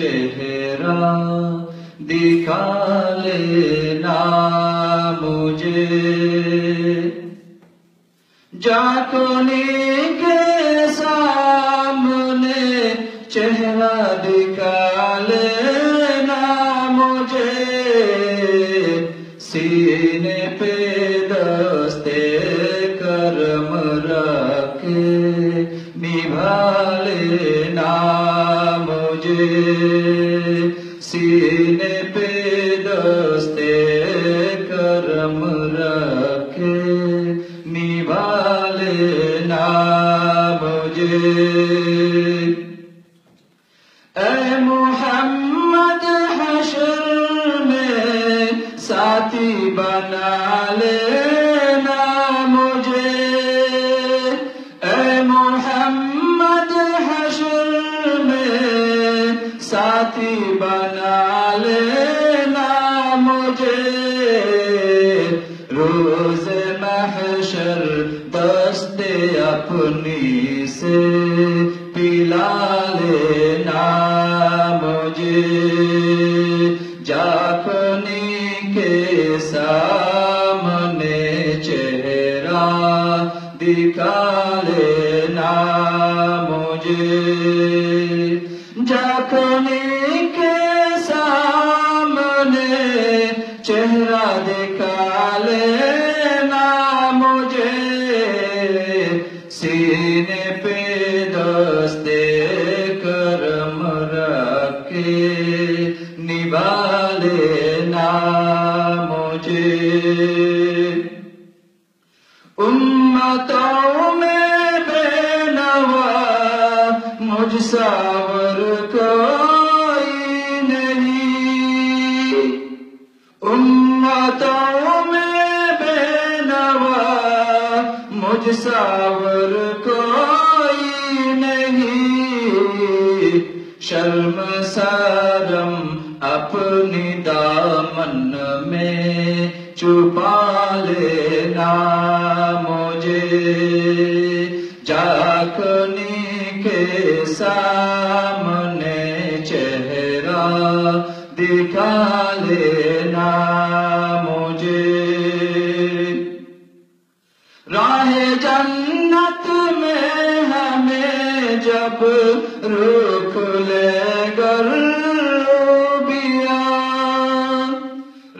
چہرہ دکھا لینا مجھے جاکونی کے سامنے چہرہ دکھا لینا مجھے سینے پہ دستے کرم رکھے نبھا لینا مجھے سینے پہ دستے کرم رکھے نبھا لینا مجھے اے محمد حشر میں ساتھی بنا لینا مجھے اے محمد حشر میں ساتھی بنا لینا مجھے روز محشر دست اپنی سے پلا لینا مجھے جاکونی کے سامنے چہرہ دکھا لینا مجھے جاکونی کے سامنے چہرہ دکھا لینا مجھے سینے پہ دستے کرم رکھے نبھا لینا مجھے امتوں میں بے نوا مجھ ساور کوئی نہیں امتوں میں بے نوا مجھ ساور کوئی نہیں شرم سرم اپنی دامن میں چھپا لینا مجھے جاکونی کے سامنے چہرہ دکھا لینا مجھے راہ جنت میں ہمیں جب روک لے گربیاں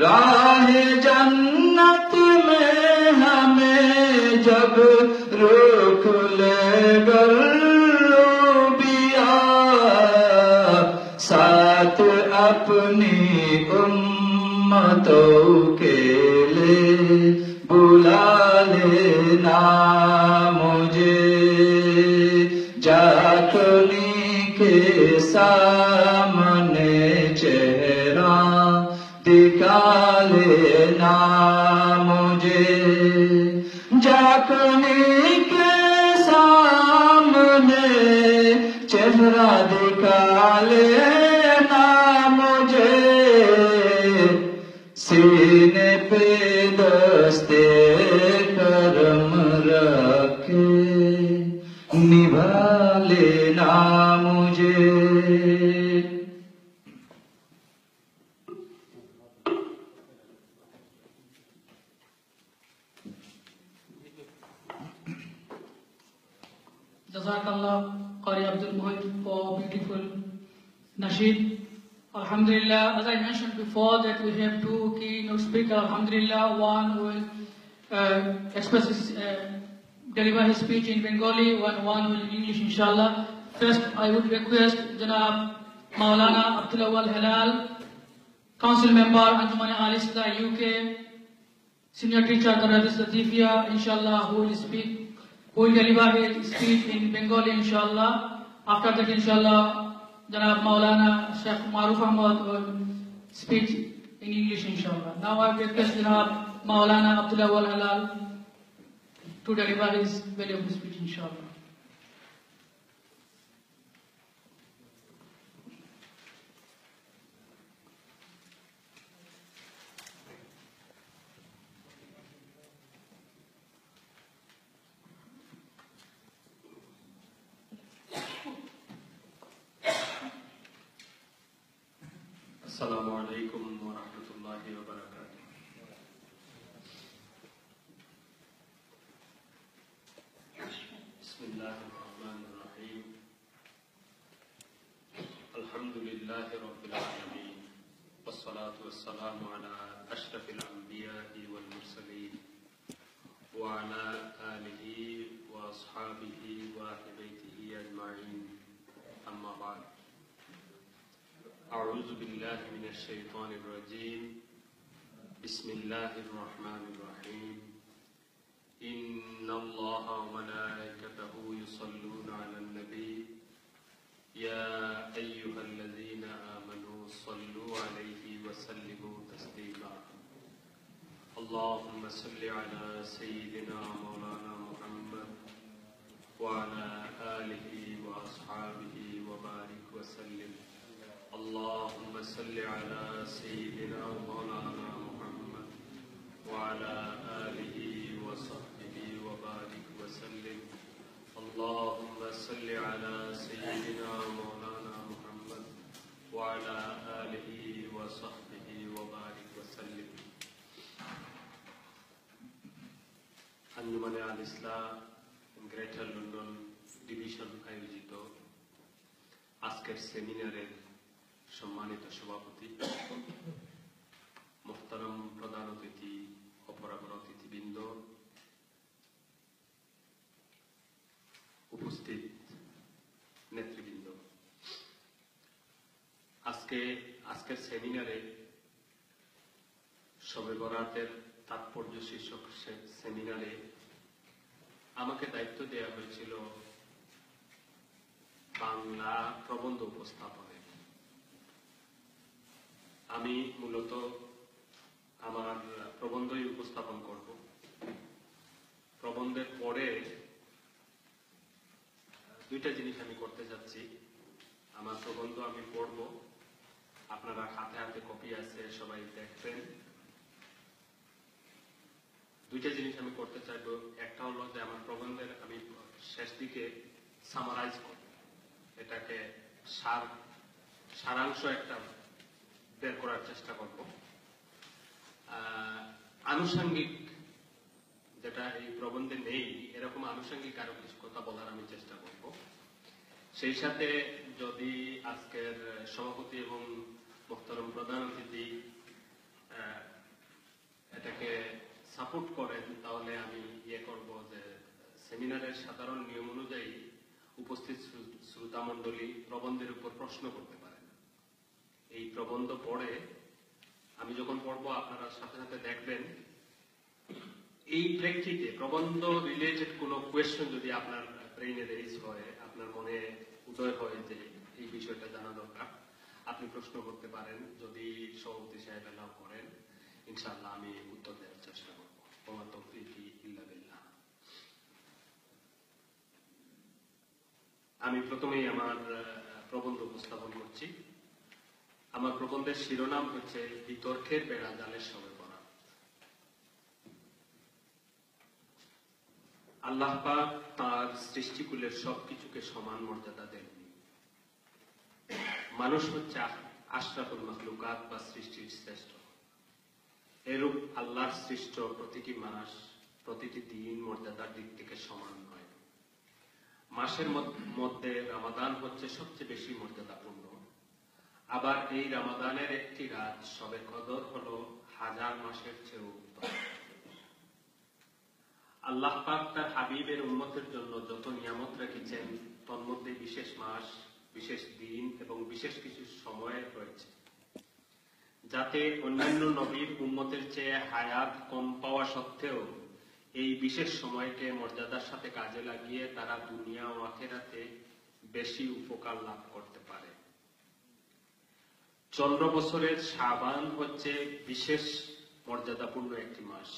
راہ جنت میں ہمیں جب روک لے گربیاں ساتھ اپنی امتوں کے لیے بلا لینا مجھے جاکونی کے سامنے چہرہ دکھا لینا مجھے جاکونی کے سامنے چہرہ دکھا لینا مجھے سینے پہ دستے کرم رکھے نبھا لینا مجھے Jazakallah Qari Abdul Muhit for beautiful nasheed. Alhamdulillah, as I mentioned before that we have two keynote speakers. Alhamdulillah, one will express his, deliver his speech in Bengali, one will in English inshallah. First, I would request Janab Maulana Abdul Awwal Halal, Council Member, Anjuman Al-Islah UK, Senior Teacher, Qaradis Latifia, inshallah, who will speak. Who will deliver his speech in Bengali, inshallah. After that, inshallah, Janab Maulana Sheikh Maruf Ahmad will speak in English, inshallah. Now I request Janab Maulana Abdul Awwal Halal to deliver his valuable speech, inshallah. السلام عليكم ورحمة الله وبركاته. بسم الله الرحمن الرحيم. الحمد لله رب العالمين، والصلاة والسلام على أشرف الأنبياء والمرسلين وعلى آله وأصحابه وأهل بيته أجمعين، أما بعد. أعوذ بالله من الشيطان الرجيم. بسم الله الرحمن الرحيم. إن الله وملائكته يصلون على النبي يا أيها الذين آمنوا صلوا عليه وسلموا تسليما. اللهم صل على سيدنا مولانا محمد وعلى آله وأصحابه وبارك وسلم. اللهم صل على سيدنا مولانا محمد وعلى آله وصحبه وبارك وسلم. اللهم صل على سيدنا مولانا محمد وعلى آله وصحبه وبارك وسلم. Anjumane Al Islam greater London division আয়োজিত আজকের সেমিনারের সম্মানিত সভাপতি, মোহতারাম প্রধান অতিথি, অপরাপর অতিথিবৃন্দ, উপস্থিত নেতৃবৃন্দ, আজকের সেমিনারে শবে বরাতের তাৎপর্য শীর্ষক সেমিনারে আমাকে দায়িত্ব দেওয়া হয়েছিল বাংলা প্রবন্ধ উপস্থাপনের। আমি মূলত আমার প্রবন্ধই উপস্থাপন করব। প্রবন্ধের পরে দুইটা জিনিস আমি করতে যাচ্ছি। আমার প্রবন্ধ আমি পড়ব, আপনারা হাতে হাতে কপি আছে, সবাই দেখবেন। দুইটা জিনিস আমি করতে চাইব। একটা হলো যে আমার প্রবন্ধের আমি শেষ দিকে সামারাইজ করব, এটাকে সারাংশ একটা বের করার চেষ্টা করব। আনুষঙ্গিক যেটা এই প্রবন্ধে নেই, এরকম আনুষঙ্গিক আরো কিছু কথা বলার আমি চেষ্টা করব। সেই সাথে যদি আজকের সভাপতি এবং মোহতারাম প্রধান অতিথি এটাকে সাপোর্ট করেন, তাহলে আমি করব যে সেমিনারের সাধারণ নিয়ম অনুযায়ী উপস্থিত শ্রোতা মণ্ডলী প্রবন্ধের উপর প্রশ্ন করতে পারেন। এই প্রবন্ধ পড়ে আমি যখন পড়বো আপনারা সাথে সাথে দেখবেন। এই প্রেক্ষিতে প্রবন্ধ রিলেটেড কোনো কোয়েশ্চেন যদি আপনার ব্রেইনে রেইজ হয়, আপনার মনে উদয় হয় যে এই বিষয়টা জানা দরকার, আপনি প্রশ্ন করতে পারেন। যদি সভাপতি সাহেব এলাও করেন, ইনশাআল্লাহ আমি উত্তর দেওয়ার চেষ্টা করবো। ওমা তাওফীকি ইল্লা বিল্লাহ। আমি প্রথমেই আমার প্রবন্ধ উপস্থাপন করছি। আমার প্রবন্ধের শিরোনাম হচ্ছে বিতর্কের বেড়া জালের শবে বরাত। আল্লাহ পাক তার সৃষ্টিকুলের সবকিছুকে সমান মর্যাদা দেননি। মানুষ হচ্ছে আশরাফুল মাখলুকাত বা সৃষ্টির শ্রেষ্ঠ। এরূপ আল্লাহর সৃষ্ট প্রতিটি মানুষ প্রতিটি দিন মর্যাদার দিক থেকে সমান নয়। মাসের মধ্যে রমাদান হচ্ছে সবচেয়ে বেশি মর্যাদাপূর্ণ। আবার এই রমাদানের একটি রাত শবে কদর হলো 1000 মাসের চেয়ে উত্তম। আল্লাহ পাক তার হাবিবের উম্মতের জন্য যত নিয়ামত রেখেছেন, তন্মধ্যে বিশেষ মাস, বিশেষ দিন এবং বিশেষ কিছু সময় রয়েছে, যাতে অন্যান্য নবীর উম্মতের চেয়ে হায়াত কম পাওয়া সত্ত্বেও এই বিশেষ সময়কে মর্যাদার সাথে কাজে লাগিয়ে তারা দুনিয়া ও আখিরাতে বেশি উপকার লাভ করতে পারে। চন্দ্র বছরের শাবান হচ্ছে বিশেষ মর্যাদাপূর্ণ একটি মাস।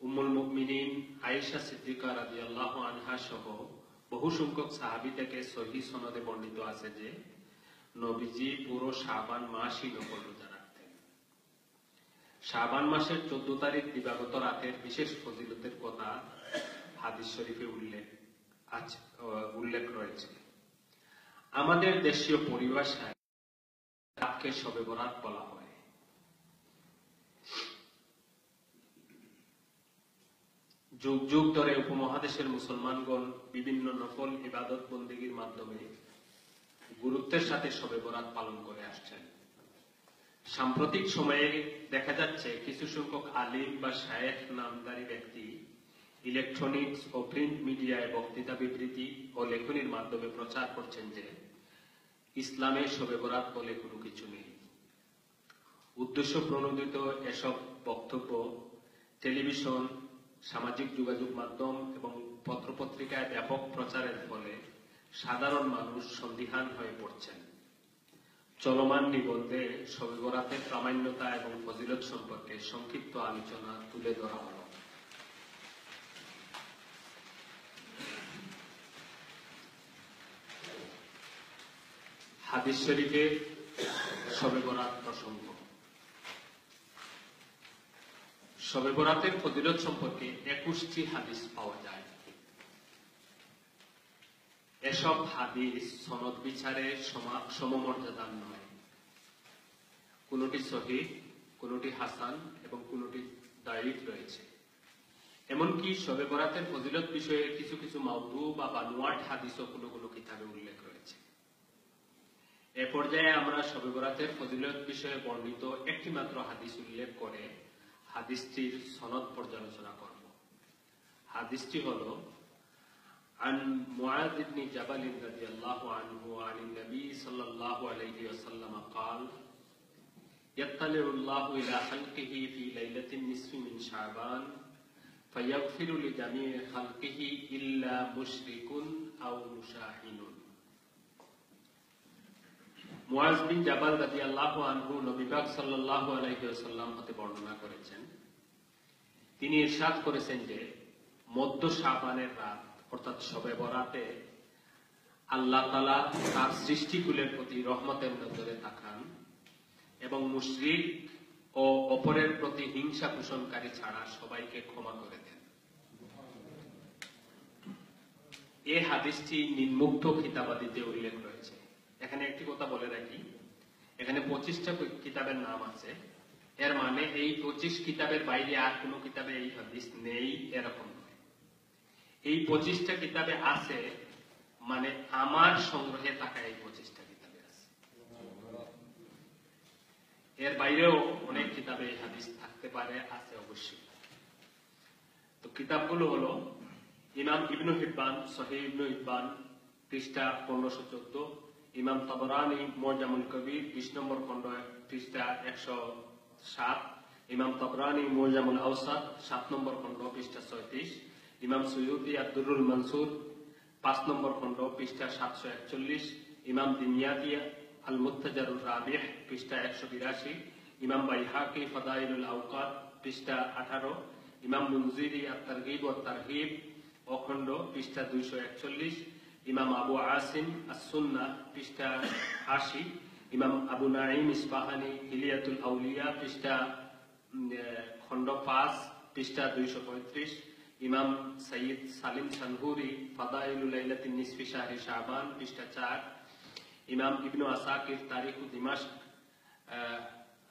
উম্মুল মুমিনিন আয়েশা সিদ্দিকা রাদিয়াল্লাহু আনহা সহ বহু সংখ্যক সাহাবী থেকে সহিহ সনদে বর্ণিত আছে যে নবীজি পুরো শাবান মাসই নফল রোজা রাখতেন। শাবান মাসের 14 তারিখ দিবাগত রাতের বিশেষ ফজিলতের কথা হাদিস শরীফে উল্লেখ রয়েছে। আমাদের দেশীয় পরিভাষায় রাতকে শবে বরাত বলা হয়। যুগ যুগ ধরে উপমহাদেশের মুসলমানগণ বিভিন্ন নফল ইবাদত বন্দেগীর মাধ্যমে গুরুত্বের সাথে শবে বরাত পালন করে আসছেন। সাম্প্রতিক সময়ে দেখা যাচ্ছে কিছু সংখ্যক আলিম বা শায়েখ নামধারী ব্যক্তি ইলেকট্রনিক্স ও প্রিন্ট মিডিয়ায় বক্তৃতা বিবৃতি ও লেখনীর মাধ্যমে প্রচার করছেন যে ইসলামে শবে বরাত বলে কোনো কিছু নেই। উদ্দেশ্য প্রণোদিত এসব বক্তব্য টেলিভিশন, সামাজিক যোগাযোগ মাধ্যম এবং পত্রপত্রিকায় ব্যাপক প্রচারের ফলে সাধারণ মানুষ সন্দিহান হয়ে পড়ছেন। চলমান নিবন্ধে শবে বরাতের প্রামাণ্যতা এবং ফজিলত সম্পর্কে সংক্ষিপ্ত আলোচনা তুলে ধরা হল। হাদিস শরীফে শবে বরাত প্রসঙ্গ। শবে বরাতের ফজিলত সম্পর্কে 21টি হাদিস পাওয়া যায়। এসব হাদিস সনদ বিচারে সমমর্যাদার নয়। কোনটি সহিহ, কোনটি হাসান এবং কোনটি দাঈফ রয়েছে। এমনকি শবে বরাতের ফজিলত বিষয়ে কিছু কিছু মাউদু বা বানোয়াট হাদিসও কোনো কোনো কিতাবে উল্লেখ রয়েছে। এ পর্যায়ে আমরা শবে বরাতের ফজিলত বিষয়ে বর্ণিত একটি মাত্র হাদিস উল্লেখ করে হাদিসটির সনদ পর্যালোচনা করব। হাদিসটি হল عن معاذ بن جبل رضي الله عنه عن النبي صلى الله عليه وسلم قال يطلع الله إلى خلقه في ليلة النصف من شعبان فيغفر لجميع خلقه إلا مشرك أو مشاحن। মুআজ বিন জাবাল রাদিয়াল্লাহু আনহু নবী পাক সাল্লাল্লাহু আলাইহি ওয়াসাল্লাম হতে বর্ণনা করেছেন, তিনি ইরশাদ করেছেন যে মধ্য শাবানের রাত অর্থাৎ শবে বরাতে আল্লাহ তাআলা তার সৃষ্টিকুলের প্রতি রহমতের নজরে তাকান এবং মুশরিক ও অপরের প্রতি হিংসা পোষণকারী ছাড়া সবাইকে ক্ষমা করে দেন। এই হাদিসটি নিম্নোক্ত কিতাবাদিতে উল্লেখ রয়েছে। এখানে একটি কথা বলে রাখি, এখানে 25টা কিতাবের নাম আছে। এর মানে এই 25 কিতাবের বাইরে আর কোনো কিতাবে এই হাদিস নেই এরকম নয়। এই 25টা কিতাবে আছে মানে আমার সংগ্রহে থাকা এই 25টা কিতাবে আছে। এর বাইরেও অনেক কিতাবে এই হাদিস থাকতে পারে, আছে অবশ্যই। তো কিতাবগুলো হলো ইমাম ইবনু হিব্বান সহিহ ইবনু হিব্বান পৃষ্ঠা 1514, ইমাম তাবরানী মুজামুল কবির 20 নম্বর খণ্ড পৃষ্ঠা 107, ইমাম তাবরানী মুজামুল আওসাত 7 নম্বর খণ্ড পৃষ্ঠা 36, ইমাম সুয়ুতি আদ-দুররুল মানসুর 5 নম্বর খণ্ড পৃষ্ঠা 741, ইমাম দিনিয়াতি আল মুত্তাজারুর রাবিহ পৃষ্ঠা 182, ইমাম বাইহাকি ফাদাইলুল আওকাত পৃষ্ঠা 18, ইমাম মুনজিরি আত-তারগিব ওয়াত তারহিব অখণ্ড পৃষ্ঠা 241, ইমাম আবু আসিম আস-সুন্নাহ পৃষ্ঠা 80, ইমাম আবু নাঈম ইসবাহানি হিলিয়াতুল আউলিয়া পৃষ্ঠা খণ্ড 5 পৃষ্ঠা 235, ইমাম সৈয়দ সালিম সানহুরি ফাদাইলুল লাইলাতিন নিসফি শাহরি শাবান পৃষ্ঠা 4, ইমাম ইবনু আসাকির তারিখু দিমাশক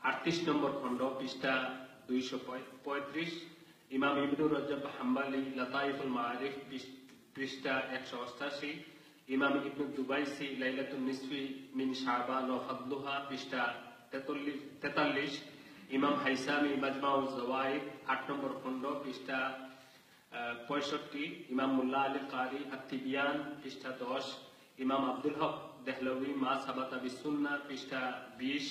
38 নম্বর খণ্ড পৃষ্ঠা 235, ইমাম ইবনু রজব হাম্বলি লতাইফুল মাআরিফ পৃষ্ঠা 188, ইমাম ইবনু দুবাইসি লাইলাতুন নিসফি মিন শাবান ওয়া ফাদলুহা পৃষ্ঠা 43, ইমাম হাইসামি মাজমাউজ যাওয়াইদ 8 নম্বর খণ্ড পৃষ্ঠা 65, ইমাম মুল্লা আলী কারি আত-তিবিয়ান পৃষ্ঠা 10, ইমাম আব্দুল হক দেহলভি মা সাবাতা বিসুন্নাহ পৃষ্ঠা 20,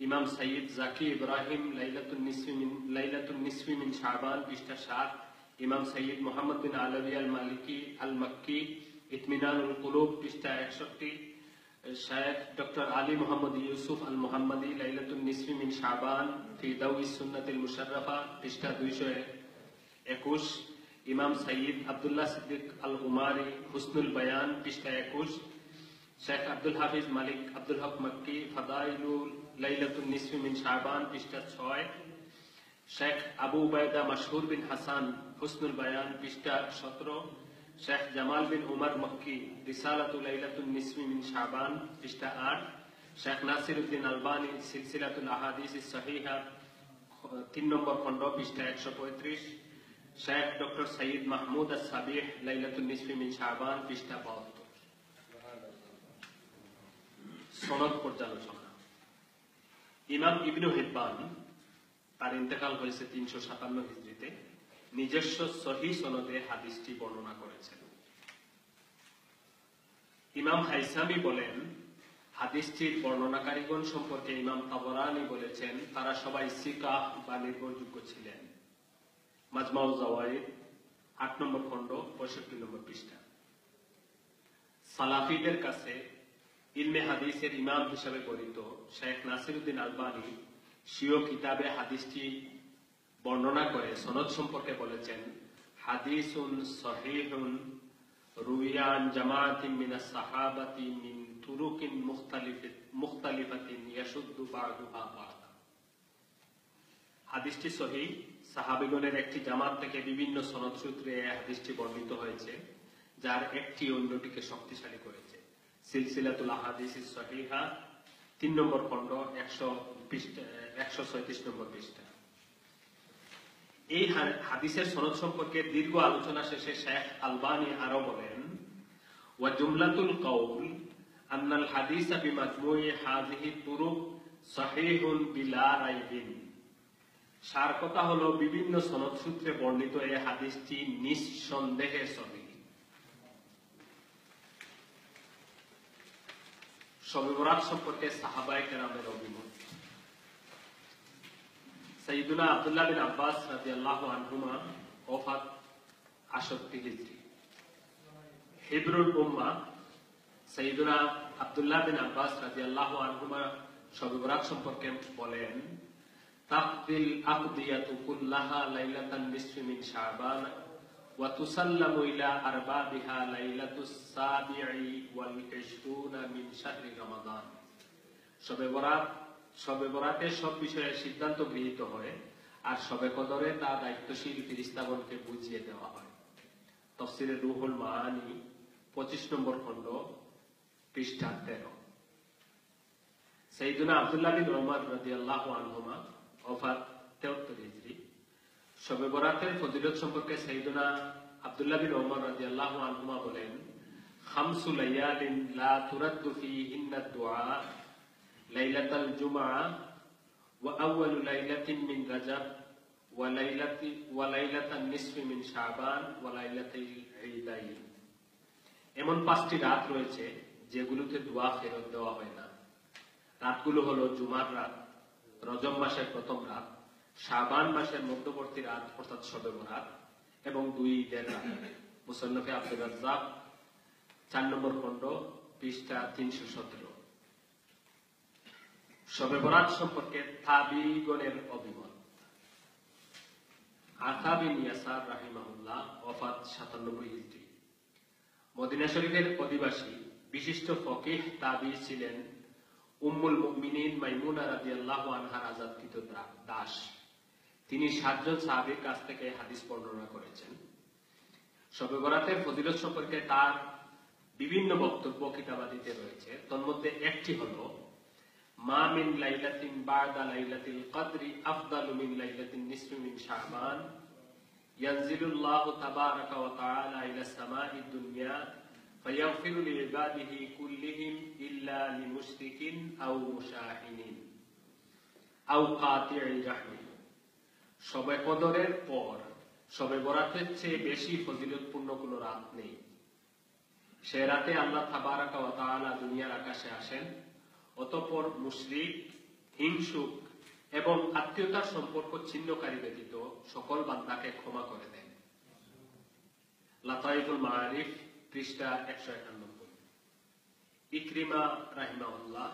ইমাম সৈয়দ জাকি ইব্রাহিম লাইলাতুন নিসফি মিন শাবান পৃষ্ঠা 7, ইমাম সৈয়দ মোহাম্মদ বিন আলভি আল মালিকি আল মক্কি ইতমিনানুল কুলুব পৃষ্ঠা 61, শায়েখ ডক্টর আলী মোহাম্মদ ইউসুফ আল মুহাম্মদি লাইলাতুন নিসফি মিন শাবান ফি দাওই সুন্নাতিল মুশাররাফা পৃষ্ঠা 221, ইমাম সৈয়দ আব্দুল্লাহ সিদ্দিক আল উমারি হুসনুল বয়ান পৃষ্ঠা 21, শেখ আব্দুল হাফিজ মালিক আব্দুল হক মক্কি ফাদাইলুল লাইলাতুন নিসফি মিন শাবান পৃষ্ঠা 6, শেখ আবু উবায়দা মাশহুর বিন হাসান হুসনুল বয়ান পৃষ্ঠা 17, শেখ জামাল বিন উমর মক্কি রিসালাতুল লাইলাতুন নিসফি মিন শাবান পৃষ্ঠা 8, শেখ নাসিরউদ্দিন আলবানী সিলসিলাতুল আহাদিস সহিহা 3 নম্বর খণ্ড পৃষ্ঠা 135, শেখ ডক্টর সৈয়দ মাহমুদ আস-সাবিহ লাইলাতুন নিসফি মিন শাবান পৃষ্ঠা 72। সনদ পর্যালোচনা। ইমাম ইবনে হিব্বান, তার ইন্তেকাল হয়েছে 357 হিজরিতে, নিজস্ব সহিহ সনদে হাদিসটি বর্ণনা করেছেন। ইমাম হাইসামি বলেন, হাদিসটির বর্ণনাকারীগণ সম্পর্কে ইমাম তাবরানী বলেছেন তারা সবাই সিকাহ বা নির্ভরযোগ্য ছিলেন। মাজমাউজ জাওয়াইদ 8 নম্বর খণ্ড 65 নম্বর পৃষ্ঠা। সালাফিদের কাছে ইলমে হাদিসের ইমাম হিসাবে পরিচিত শেখ নাসিরউদ্দিন আলবানী স্বীয় কিতাবে হাদিসটি বর্ণনা করে সনদ সম্পর্কে বলেছেন, হাদিসুন সহিহুন রুইয়ান জামাআতিন মিনাস সাহাবাতি মিন তুরুকিন মুখতালিফাতিন ইয়াশুদ্দু বা'দুহা বা'দা। হাদিসটি সহিহ, সাহাবীগণের একটি জামাত থেকে বিভিন্ন সনদ সূত্রে এই হাদিসটি বর্ণিত হয়েছে, যার একটি অন্যটিকে শক্তিশালী করেছে। সিলসিলাতুল আহাদিস সহিহা 3 নম্বর খণ্ড 136 নম্বর পৃষ্ঠা। এই হাদিসের সনদ সম্পর্কে দীর্ঘ আলোচনা শেষে শেখ আলবানী আরো বলেন, ওয়া জুমলাতুল কওল আন্নাল হাদিসা বিমাজমুই হাযিহি তুরুক সহিহুন বিলা রাইবিন। সার কথা হলো, বিভিন্ন সনদ সূত্রে বর্ণিত এই হাদিসটি নিঃসন্দেহে সহিহ। শবে বরাত সম্পর্কে সাহাবায়ে কেরামের অভিমত। সাইয়্যিদুনা আব্দুল্লাহ বিন আব্বাস রাদিয়াল্লাহু আনহুমা ওফাত 68 হিজরি। হিব্রুল উম্মাহ সাইয়্যিদুনা আব্দুল্লাহ বিন আব্বাস রাদিয়াল্লাহু আনহুমা শবে বরাত সম্পর্কে বলেন, তাকদিল আকদিয়াতু কুল্লাহা লাইলাতান নিসফি মিন শাবান ওয়া তুসাল্লামু ইলা আরবাবিহা লাইলাতুস সাবিঈ ওয়াল 20 মিন শাহরি রমাদান। শবে বরাতে সব বিষয়ে সিদ্ধান্ত গৃহীত হয়, আর শবে কদরে তা দায়িত্বশীল ফেরেশতাগণকে বুঝিয়ে দেওয়া হয়। তাফসীরে রুহুল মাআনি 25 নম্বর খণ্ড পৃষ্ঠা 13। সাইয়্যিদুনা আব্দুল্লাহ বিন ওমর রাদিয়াল্লাহু আনহুমা ওফাত 73 হিজরি। শবে বরাতের ফজিলত সম্পর্কে সাইয়্যিদুনা আব্দুল্লাহ বিন ওমর রাদিয়াল্লাহু আনহুমা বলেন, খামসু লায়ালিন লা তুরাদ্দু ফীহিন্না দুআ লাইলাতুল জুমআ ওয়া আউয়ালু লাইলাতিন মিন রাজাব ওয়া লাইলাতান নিসফি মিন শাবান ওয়া লাইলাতুল ঈদাইন। এমন 5টি রাত রয়েছে যেগুলোতে দোয়া ফেরত দেওয়া হয় না। রাতগুলো হলো জুমার রাত, রজব মাসের প্রথম রাত, শাবান মাসের মধ্যবর্তী রাত অর্থাৎ শবে বরাত, এবং 2 ঈদের রাত। মুসান্নাফে আব্দুর রাজ্জাক 4 নম্বর খণ্ড পৃষ্ঠা 317। শবে বরাত সম্পর্কে তাবিঈগণের অভিমত। আতা বিন ইয়াসার রাহিমাহুল্লাহ ওফাত 97 হিজরি। মদিনা শরীফের অধিবাসী বিশিষ্ট ফকিহ তাবিঈ ছিলেন উম্মুল মুমিনিন মাইমুনা রাদিয়াল্লাহু আনহার আজাদকৃত দাস। তিনি 7 জন সাহাবীর কাছ থেকে হাদিস বর্ণনা করেছেন। শবে বরাতের ফজিলত সম্পর্কে তার বিভিন্ন বক্তব্য কিতাবাদিতে রয়েছে। তন্মধ্যে একটি হলো, মা মিন লাইলাতিন বা'দা লাইলাতিল কদরি আফদালু মিন লাইলাতিন নিসফি মিন শাবান ইয়ানজিলুল্লাহু তাবারাকা ওয়া তাআলা ইলা সামাঈদ দুনিয়া ফায়াগফিরু লিইবাদিহি কুল্লিহিম ইল্লা লিমুশরিকিন আও মুশাহিনিন আও কাতিঈ রাহমিন। শবে কদরের পর শবে বরাতের চেয়ে বেশি ফজিলতপূর্ণ কোনো রাত নেই। সে রাতে আল্লাহ তাবারাকা ওয়া তাআলা দুনিয়ার আকাশে আসেন, অতঃপর মুশরিক, হিংসুক এবং আত্মীয়তার সম্পর্ক ছিন্নকারী ব্যতীত সকল বান্দাকে ক্ষমা করে দেন। লাতাইফুল মাআরিফ পৃষ্ঠা 191। ইকরিমা রাহিমাহুল্লাহ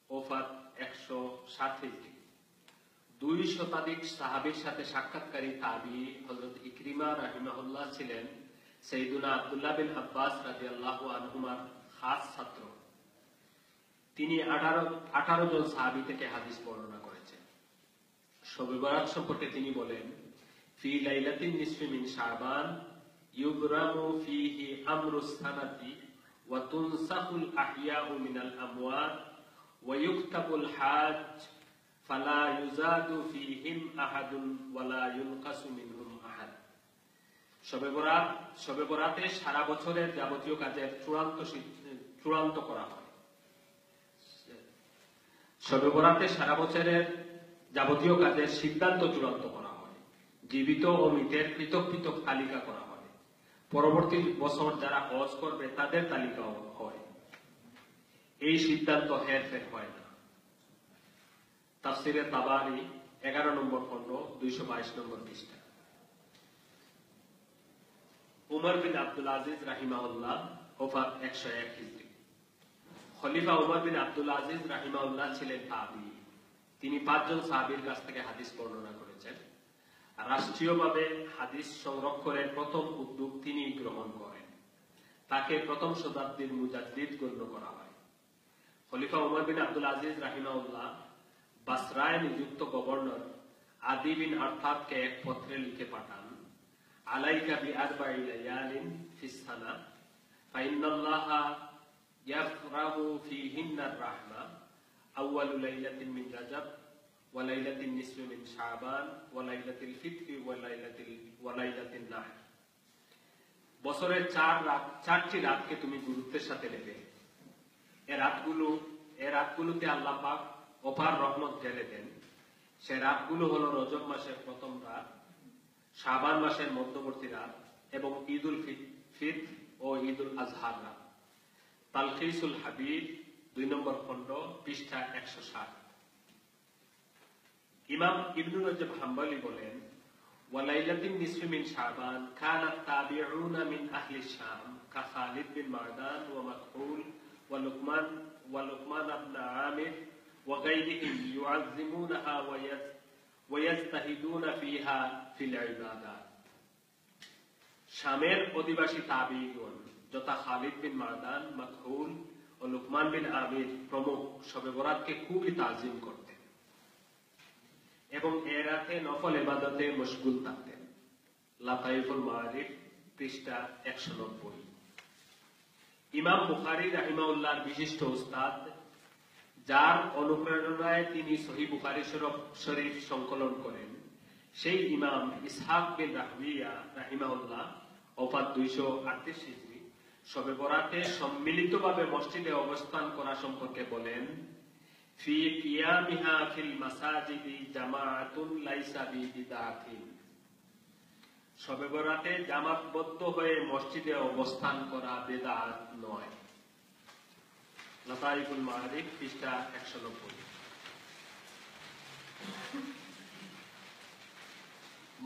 ওফাত 160 হিজরি। 2 শতাধিক সাহাবীর সাথে সাক্ষাৎকারী তাবিঈ হযরত ইকরিমা রাহিমাহুল্লাহ ছিলেন সাইয়্যিদুনা আব্দুল্লাহ বিন আব্বাস রাদিয়াল্লাহু আনহুমার খাস ছাত্র। তিনি 18 জন সাহাবী থেকে হাদিস বর্ণনা করেছেন। শবে বরাত সম্পর্কে তিনি বলেন, ফি লাইলাতিন নিসফি মিন শাবান ইউবরামু ফীহি আমরুস সানাতি ওয়া তুনসাকুল আহইয়াউ মিনাল আমওয়াত ওয়ায়ুকতাবুল হাজ ফালা ইউজাদু ফীহিম আহাদুন ওয়ালা ইউনকাসু মিনহুম আহাদ। শবে বরাতে সারা বছরের যাবতীয় কাজের চূড়ান্ত করা হয়। শবে বরাতে সারা বছরের যাবতীয় কাজের সিদ্ধান্ত চূড়ান্ত করা হয়। জীবিত ও মৃতের পৃথক পৃথক তালিকা করা হয়। পরবর্তী বছর যারা হজ করবে তাদের তালিকাও হয়। এই সিদ্ধান্ত হেরফের হয় না। তাফসিরে তাবারি 11 নম্বর খণ্ড 222 নম্বর পৃষ্ঠা। উমর বিন আব্দুল আজিজ রাহিমাহুল্লাহ, ওফাত 101 হিজরি। খলিফা উমর বিন আব্দুল আজিজ রাহিমাহুল্লাহ ছিলেন তাবী। তিনি 5 জন সাহাবীর কাছ থেকে হাদিস বর্ণনা করেছেন। রাষ্ট্রীয়ভাবে হাদিস সংরক্ষণের প্রথম উদ্যোগ তিনি গ্রহণ করেন। তাকে প্রথম শতাব্দীর মুজাদ্দিদ গণ্য করা হয়। খলিফা উমর বিন আব্দুল আজিজ রাহিমাহুল্লাহ বাসরায় নিযুক্ত গভর্নর আদি বিন আরতাবকে এক পত্রে লিখে পাঠান, আলাইকা বিআরবাঈ লায়ালিন ফিস সানা ফাইন্নাল্লাহা ইয়াফরাহু ফীহিন্না আর-রাহমা আউয়ালু লাইলাতিন মিন রাজাব ওয়া লাইলাতিন নিসফি মিন শাবান ওয়া লাইলাতুল ফিতরি ওয়া লাইলাতিন নাহর। বছরের 4টি রাতকে তুমি গুরুত্বের সাথে নেবে। এ রাতগুলোতে আল্লাহ পাক অপার রহমত ঢেলে দেন। সে রাতগুলো হলো রজব মাসের প্রথম রাত, শাবান মাসের মধ্যবর্তী রাত এবং ঈদুল ফিতর ও ঈদুল আজহার রাত। তালখিসুল হাবিব 2 নম্বর খণ্ড পৃষ্ঠা 160। ইমাম ইবনে রজব হাম্বলি বলেন, ওয়া লাইলাতিন নিসফি মিন শাবান কানাত তাবিউনা মিন আহলি শাম কা খালিদ বিন মারদান ওয়া মাকহুল ওয়া লুকমান ইবনে আমির ওয়া গায়রিহিম ইউআযযিমুনাহা ওয়া ইয়াজতাহিদুনা ফিহা ফিল ইবাদাত। শামের অধিবাসী তাবিঈগণ যথা খালিদ বিন মারদান, মাকহুল ও লুকমান বিন আমির প্রমুখ শবে বরাতকে খুবই তাজিম করতেন এবং এ রাতে নফল ইবাদতে মশগুল থাকতেন। লাতাইফুল মাআরিফ পৃষ্ঠা 190। ইমাম বুখারী রাহিমাহুল্লাহর বিশিষ্ট উস্তাদ, যার অনুপ্রেরণায় তিনি সহিহ বুখারী শরীফ সংকলন করেন, সেই ইমাম ইসহাক বিন রাহবিয়া রাহিমাহুল্লাহ, ওফাত 238 হিজরি, শবে বরাতে সম্মিলিতভাবে মসজিদে অবস্থান করা সম্পর্কে বলেন, ফি কিয়ামিহা ফিল মাসাজিদি জামাআতুন লাইসা বিদাতিন। শবে বরাতে জামাতবদ্ধ হয়ে মসজিদে অবস্থান করা বিদআত নয়। লাতাইফুল মাআরিফ পৃষ্ঠা 190।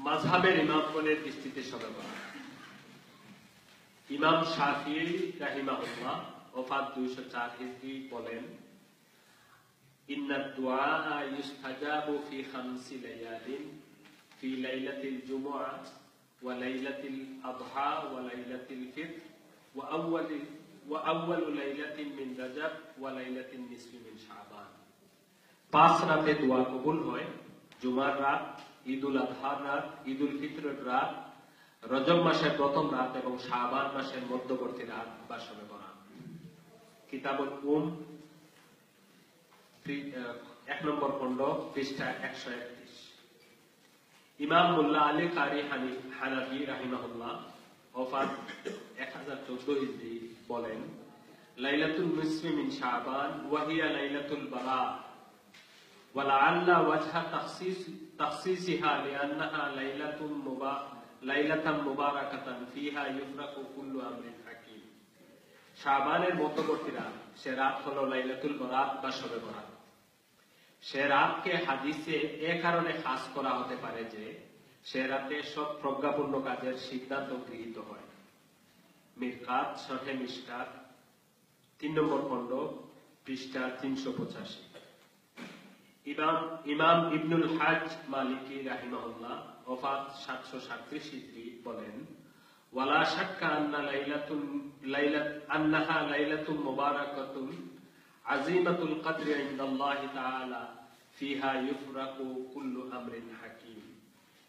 মাযহাবের ইমামগণের দৃষ্টিতে শবে বরাত। ইমাম শাফিঈ রাহিমাহুল্লাহ, ওফাত 204 হিজরি, বলেন, ইন্নাদ দুআ ইউস্তাজাবু ফি 5 লায়ালিন ফি লাইলাতিল জুমআ ওয়া লাইলাতিল আযহা ওয়া লাইলাতিল ফিতর ওয়া আউয়ালু লাইলাতিন মিন রাজাব ওয়া লাইলাতিন নিসফি মিন শাবান। 5 রাতে দোয়া কবুল হয়: জুমার রাত, ঈদুল আযহার রাত, ঈদুল ফিতরের রাত, রজব মাসের প্রথম রাত এবং শাবান মাসের মধ্যবর্তী রাত বা শবে বরাত। কিতাবুল 1 নম্বর খণ্ড পৃষ্ঠা 131। ইমাম মুল্লা আলী কারি হানাফি রাহিমাহুল্লাহ, ওফাত 1014 হিজরি, বলেন, লাইলাতুল নিসফি মিন শাবান ওয়া হিয়া লাইলাতুল বারা ওয়া লাআল্লা ওয়াজহা তাখসিসিহা লিআন্নাহা লাইলাতান মুবারাকাতান ফিহা ইউফরাকু কুল্লু আমরিন হাকিম। শাবানের মধ্যবর্তী রাত, সে রাত হলো লাইলাতুল বারাত বা শবে বরাত। সে রাতকে হাদিসে এ কারণে খাস করা হতে পারে যে সে রাতে সব প্রজ্ঞাপূর্ণ কাজের সিদ্ধান্ত গৃহীত হয়। মিরকাত শরহে মিশকাত 3 নম্বর খণ্ড পৃষ্ঠা 385। ইমাম ইবনুল হাজ মালিকি রাহিমাহুল্লাহ, ওফাত 737 হিজরি, বলেন, ওয়ালা শাক্কা আন্নাহা লাইলাতুন মুবারাকাতুন আযীমাতুল কদরি ইনদাল্লাহি তাআলা ফিহা ইউফরাকু কুল্লু আমরিন হাকিম।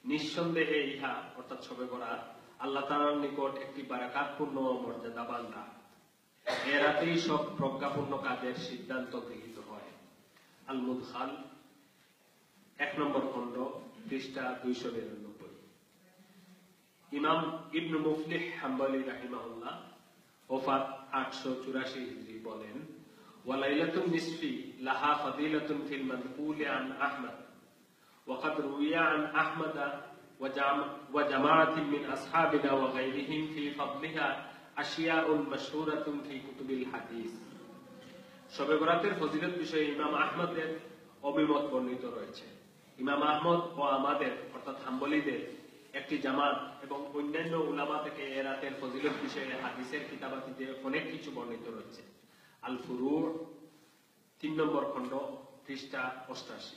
নিঃসন্দেহে ইহা অর্থাৎ শবে বরাত আল্লাহ তাআলার নিকট একটি বারাকাতপূর্ণ ও মর্যাদাবান রাত। এ রাতেই সব প্রজ্ঞাপূর্ণ কাজের সিদ্ধান্ত গৃহীত হয়। আল মুদখাল 1 নম্বর খণ্ড পৃষ্ঠা 292। ইমাম ইবনে মুফলিহ হাম্বলি রাহিমাহুল্লাহ ওফাত 884 হিজরি বলেন, ওয়া লাইলাতুন নিসফি লাহা ফাদিলাতুন ফিল মানকুল আন আহমদ ওয়া ক্বাদ রুইয়া আন আহমদ ওয়া জামাআতিন মিন আসহাবিনা ওয়া গায়রিহিম ফি ফাদলিহা আশিয়াউন মাশহুরাতুন ফি কুতুবিল হাদিস। শবে বরাতের ফজিলত বিষয়ে ইমাম আহমদের অভিমত বর্ণিত রয়েছে। ইমাম আহমদ ও আমাদের অর্থাৎ হাম্বলীদের একটি জামাত এবং অন্যান্য উলামা থেকে এ রাতের ফজিলত বিষয়ে হাদিসের কিতাবাতিতে অনেক কিছু বর্ণিত রয়েছে। আল ফুরু 3 নম্বর খণ্ড পৃষ্ঠা 88।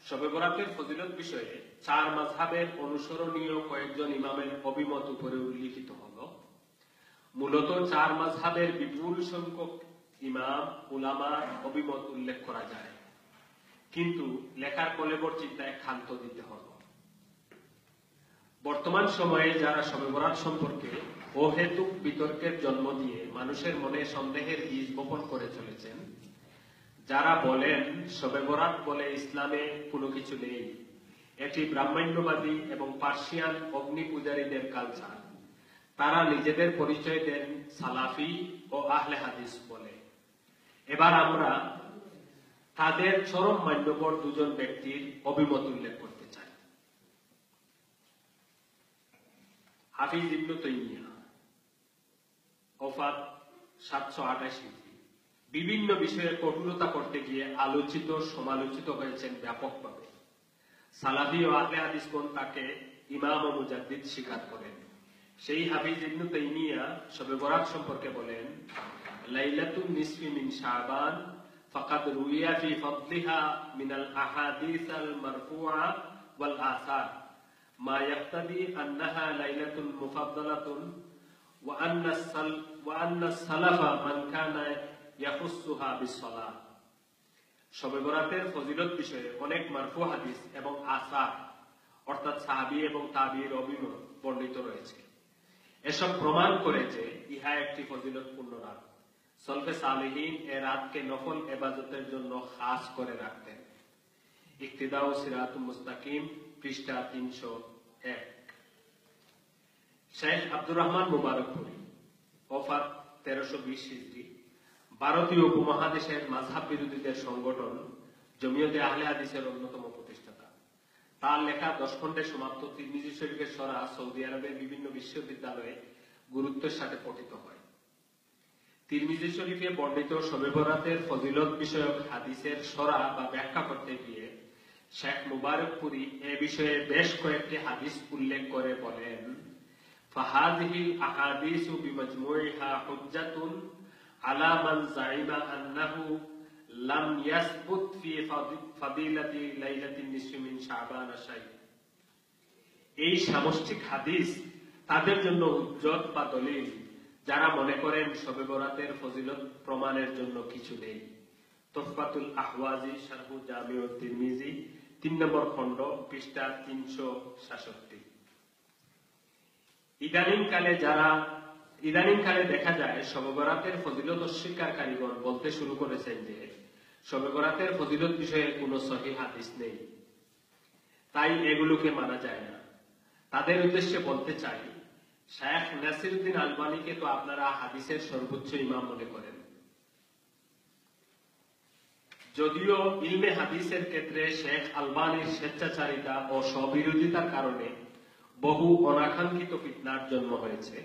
শবে বরাতের ফজিলত বিষয়ে 4 মাযহাবের অনুসরণীয় কয়েকজন ইমামের অভিমত উপরে উল্লিখিত হলো। মূলত 4 মাযহাবের বিপুল সংখ্যক ইমাম উলামার অভিমত উল্লেখ করা যায়, কিন্তু লেখার কলেবর চিন্তায় ক্ষান্ত দিতে হলো। বর্তমান সময়ে যারা শবে বরাত সম্পর্কে অহেতুক বিতর্কের জন্ম দিয়ে মানুষের মনে সন্দেহের বীজ বপন করে চলেছেন, যারা বলেন শবে বরাত বলে ইসলামে কোনো কিছু নেই, এটি ব্রাহ্মণ্যবাদী এবং পার্সিয়ান অগ্নি পূজারীদের কালচার, তারা নিজেদের পরিচয় দেন সালাফি ও আহলে হাদিস বলে। এবার আমরা তাদের চরম মান্যবর 2 জন ব্যক্তির অভিমত উল্লেখ করতে চাই। হাফিজ ইবনে তাইমিয়া ওফাত 728 বিভিন্ন বিষয়ে কঠোরতা করতে গিয়ে আলোচিত সমালোচিত হয়েছেন ব্যাপকভাবে। সালাফি ও আহলে হাদিসগণ তাকে ইমাম ও মুজাদ্দিদ স্বীকার করেন। সেই হাফিজ ইবনে তাইমিয়া শবে বরাত সম্পর্কে বলেন, লাইলাতুন নিসফি মিন শাবান ফাকাদ রুইয়া ফি ফাদলিহা মিনাল আহাদিসাল মারফুআ ওয়াল আসার মা ইয়াক্তাদি আন্নাহা লাইলাতুন মুফাদ্দালাতুন ওয়া আন্না সালাফা মান কানা ইয়াখুসুহা বিসসালাহ। শবে বরাতের ফজিলত বিষয়ে অনেক মারফু হাদিস এবং আসার অর্থাৎ সাহাবী এবং তাবিঈর অভিমত বর্ণিত রয়েছে। এসব প্রমাণ করে যে ইহা একটি ফজিলতপূর্ণ রাত। সলফে সালেহীন এ রাতকে নফল ইবাদতের জন্য খাস করে রাখতেন। ইক্তিদা ও সিরাতুল মুস্তাকিম পৃষ্ঠা 301। শেখ আব্দুর রহমান মুবারকপুরী ওফাত 1320 হিজরি ভারতীয় উপমহাদেশের মাযহাব বিরোধীদের সংগঠন জমিয়তে আহলে হাদিসের অন্যতম প্রতিষ্ঠাতা। তার লেখা 10 খণ্ডে সমাপ্ত তিরমিজি শরীফের সরা সৌদি আরবের বিভিন্ন বিশ্ববিদ্যালয়ে গুরুত্বের সাথে পঠিত হয়। তিরমিজি শরীফে বর্ণিত শবে বরাতের ফজিলত বিষয়ক হাদিসের সরা বা ব্যাখ্যা করতে গিয়ে শেখ মুবারকপুরী এ বিষয়ে বেশ কয়েকটি হাদিস উল্লেখ করে বলেন, ফাহাদিহিল আহাদিসু বিমাজমুইহা হুজ্জাতুন আলা মান যাইমা আন্নাহু লাম ইয়াসবুত ফি ফাদিলাতি লাইলাতিন নিসফি মিন শাবান শাই। এই সামষ্টিক হাদিস তাদের জন্য হুজ্জত বা দলিল যারা মনে করেন শবে বরাতের ফজিলত প্রমাণের জন্য কিছু নেই। তুহফাতুল আহওয়াজি শারহু জামিউত তিরমিজি 3 নম্বর খণ্ড পৃষ্ঠা 366। ইদানিংকালে দেখা যায় শবে বরাতের ফজিলত অস্বীকারীগণ বলতে শুরু করেছেন যে শবে বরাতের ফজিলত বিষয়ে কোনো সহিহ হাদিস নেই, তাই এগুলোকে মানা যায় না। তাদের উদ্দেশ্যে বলতে চাই, শেখ নাসিরউদ্দিন আলবানীকে তো আপনারা হাদিসের সর্বোচ্চ ইমাম মনে করেন। যদিও ইলমে হাদিসের ক্ষেত্রে শেখ আলবানীর স্বেচ্ছাচারিতা ও স্ববিরোধিতার কারণে বহু অনাকাঙ্ক্ষিত ফিতনার জন্ম হয়েছে,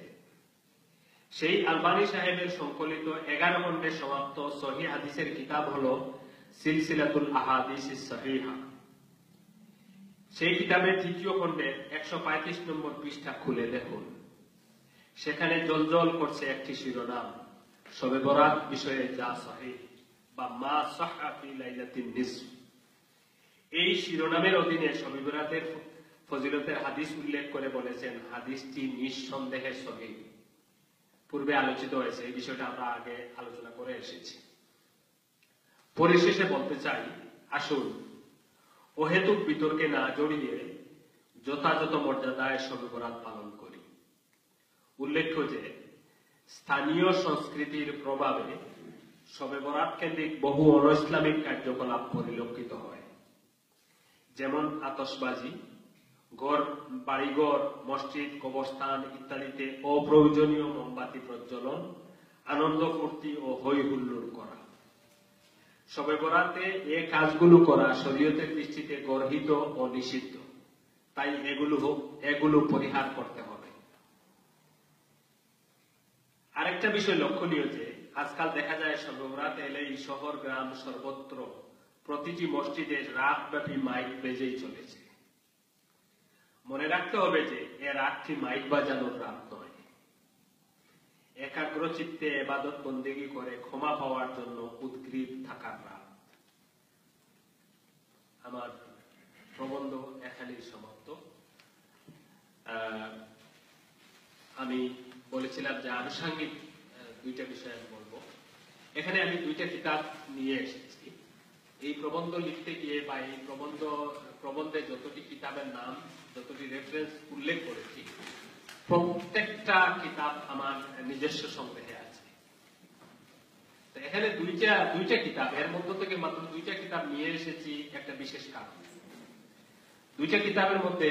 সেই আলবানী সাহেবের সংকলিত 11 খণ্ডে সমাপ্ত সহিহ হাদিসের কিতাব হলো সিলসিলাতুল আহাদিস সহিহা। সেই কিতাবের 3য় খণ্ডের 135 নম্বর পৃষ্ঠা খুলে দেখুন। সেখানে জলজল করছে একটি শিরোনাম, শবে বরাত বিষয়ে যা সহিহ বা মা সাহহা ফি লাইলাতিন নিসফ। এই শিরোনামের অধীনে শবে বরাতের ফজিলতের হাদিস উল্লেখ করে বলেছেন হাদিসটি নিঃসন্দেহে সহিহ। পূর্বে আলোচিত হয়েছে, এই বিষয়টা আমরা আগে আলোচনা করে এসেছি। পরিশেষে বলতে চাই, আসুন অহেতুক বিতর্কে না জড়িয়ে যথাযথ মর্যাদায় শবে বরাত পালন করি। উল্লেখ্য যে স্থানীয় সংস্কৃতির প্রভাবে শবে বরাত কেন্দ্রিক বহু অন-ইসলামিক কার্যকলাপ পরিলক্ষিত হয়, যেমন আতশবাজি, বাড়িঘর, মসজিদ, কবরস্থান ইত্যাদিতে অপ্রয়োজনীয় মোমবাতি প্রজ্বলন, আনন্দ ফুর্তি ও হৈ হুল্লোড় করা। শবে বরাতে এ কাজগুলো করা শরীয়তের দৃষ্টিতে গর্হিত ও নিষিদ্ধ, তাই এগুলো পরিহার করতে হবে। আরেকটা বিষয় লক্ষণীয় যে আজকাল দেখা যায় শবে বরাত এলেই শহর গ্রাম সর্বত্র প্রতিটি মসজিদে রাতব্যাপী মাইক বেজেই চলেছে। মনে রাখতে হবে যে এ রাতটি মাইক বাজানোর রাত নয়, একাগ্র চিত্তে ইবাদত বন্দেগী করে ক্ষমা পাওয়ার জন্য উদ্গ্রীব থাকার রাত। আমার প্রবন্ধ এখানেই সমাপ্ত। আমি বলেছিলাম যে আনুষঙ্গিক দুইটা বিষয় আমি বলবো। এখানে আমি দুইটা কিতাব নিয়ে এসেছি। এই প্রবন্ধ লিখতে গিয়ে বা এই প্রবন্ধে যতটি কিতাবের নাম, যতটি রেফারেন্স উল্লেখ করেছি, প্রত্যেকটা কিতাব আমার নিজস্ব সংগ্রহে আছে। তো এখানে দুইটা কিতাব, এর মধ্য থেকে মাত্র দুইটা কিতাব নিয়ে এসেছি একটা বিশেষ কারণ। দুইটা কিতাবের মধ্যে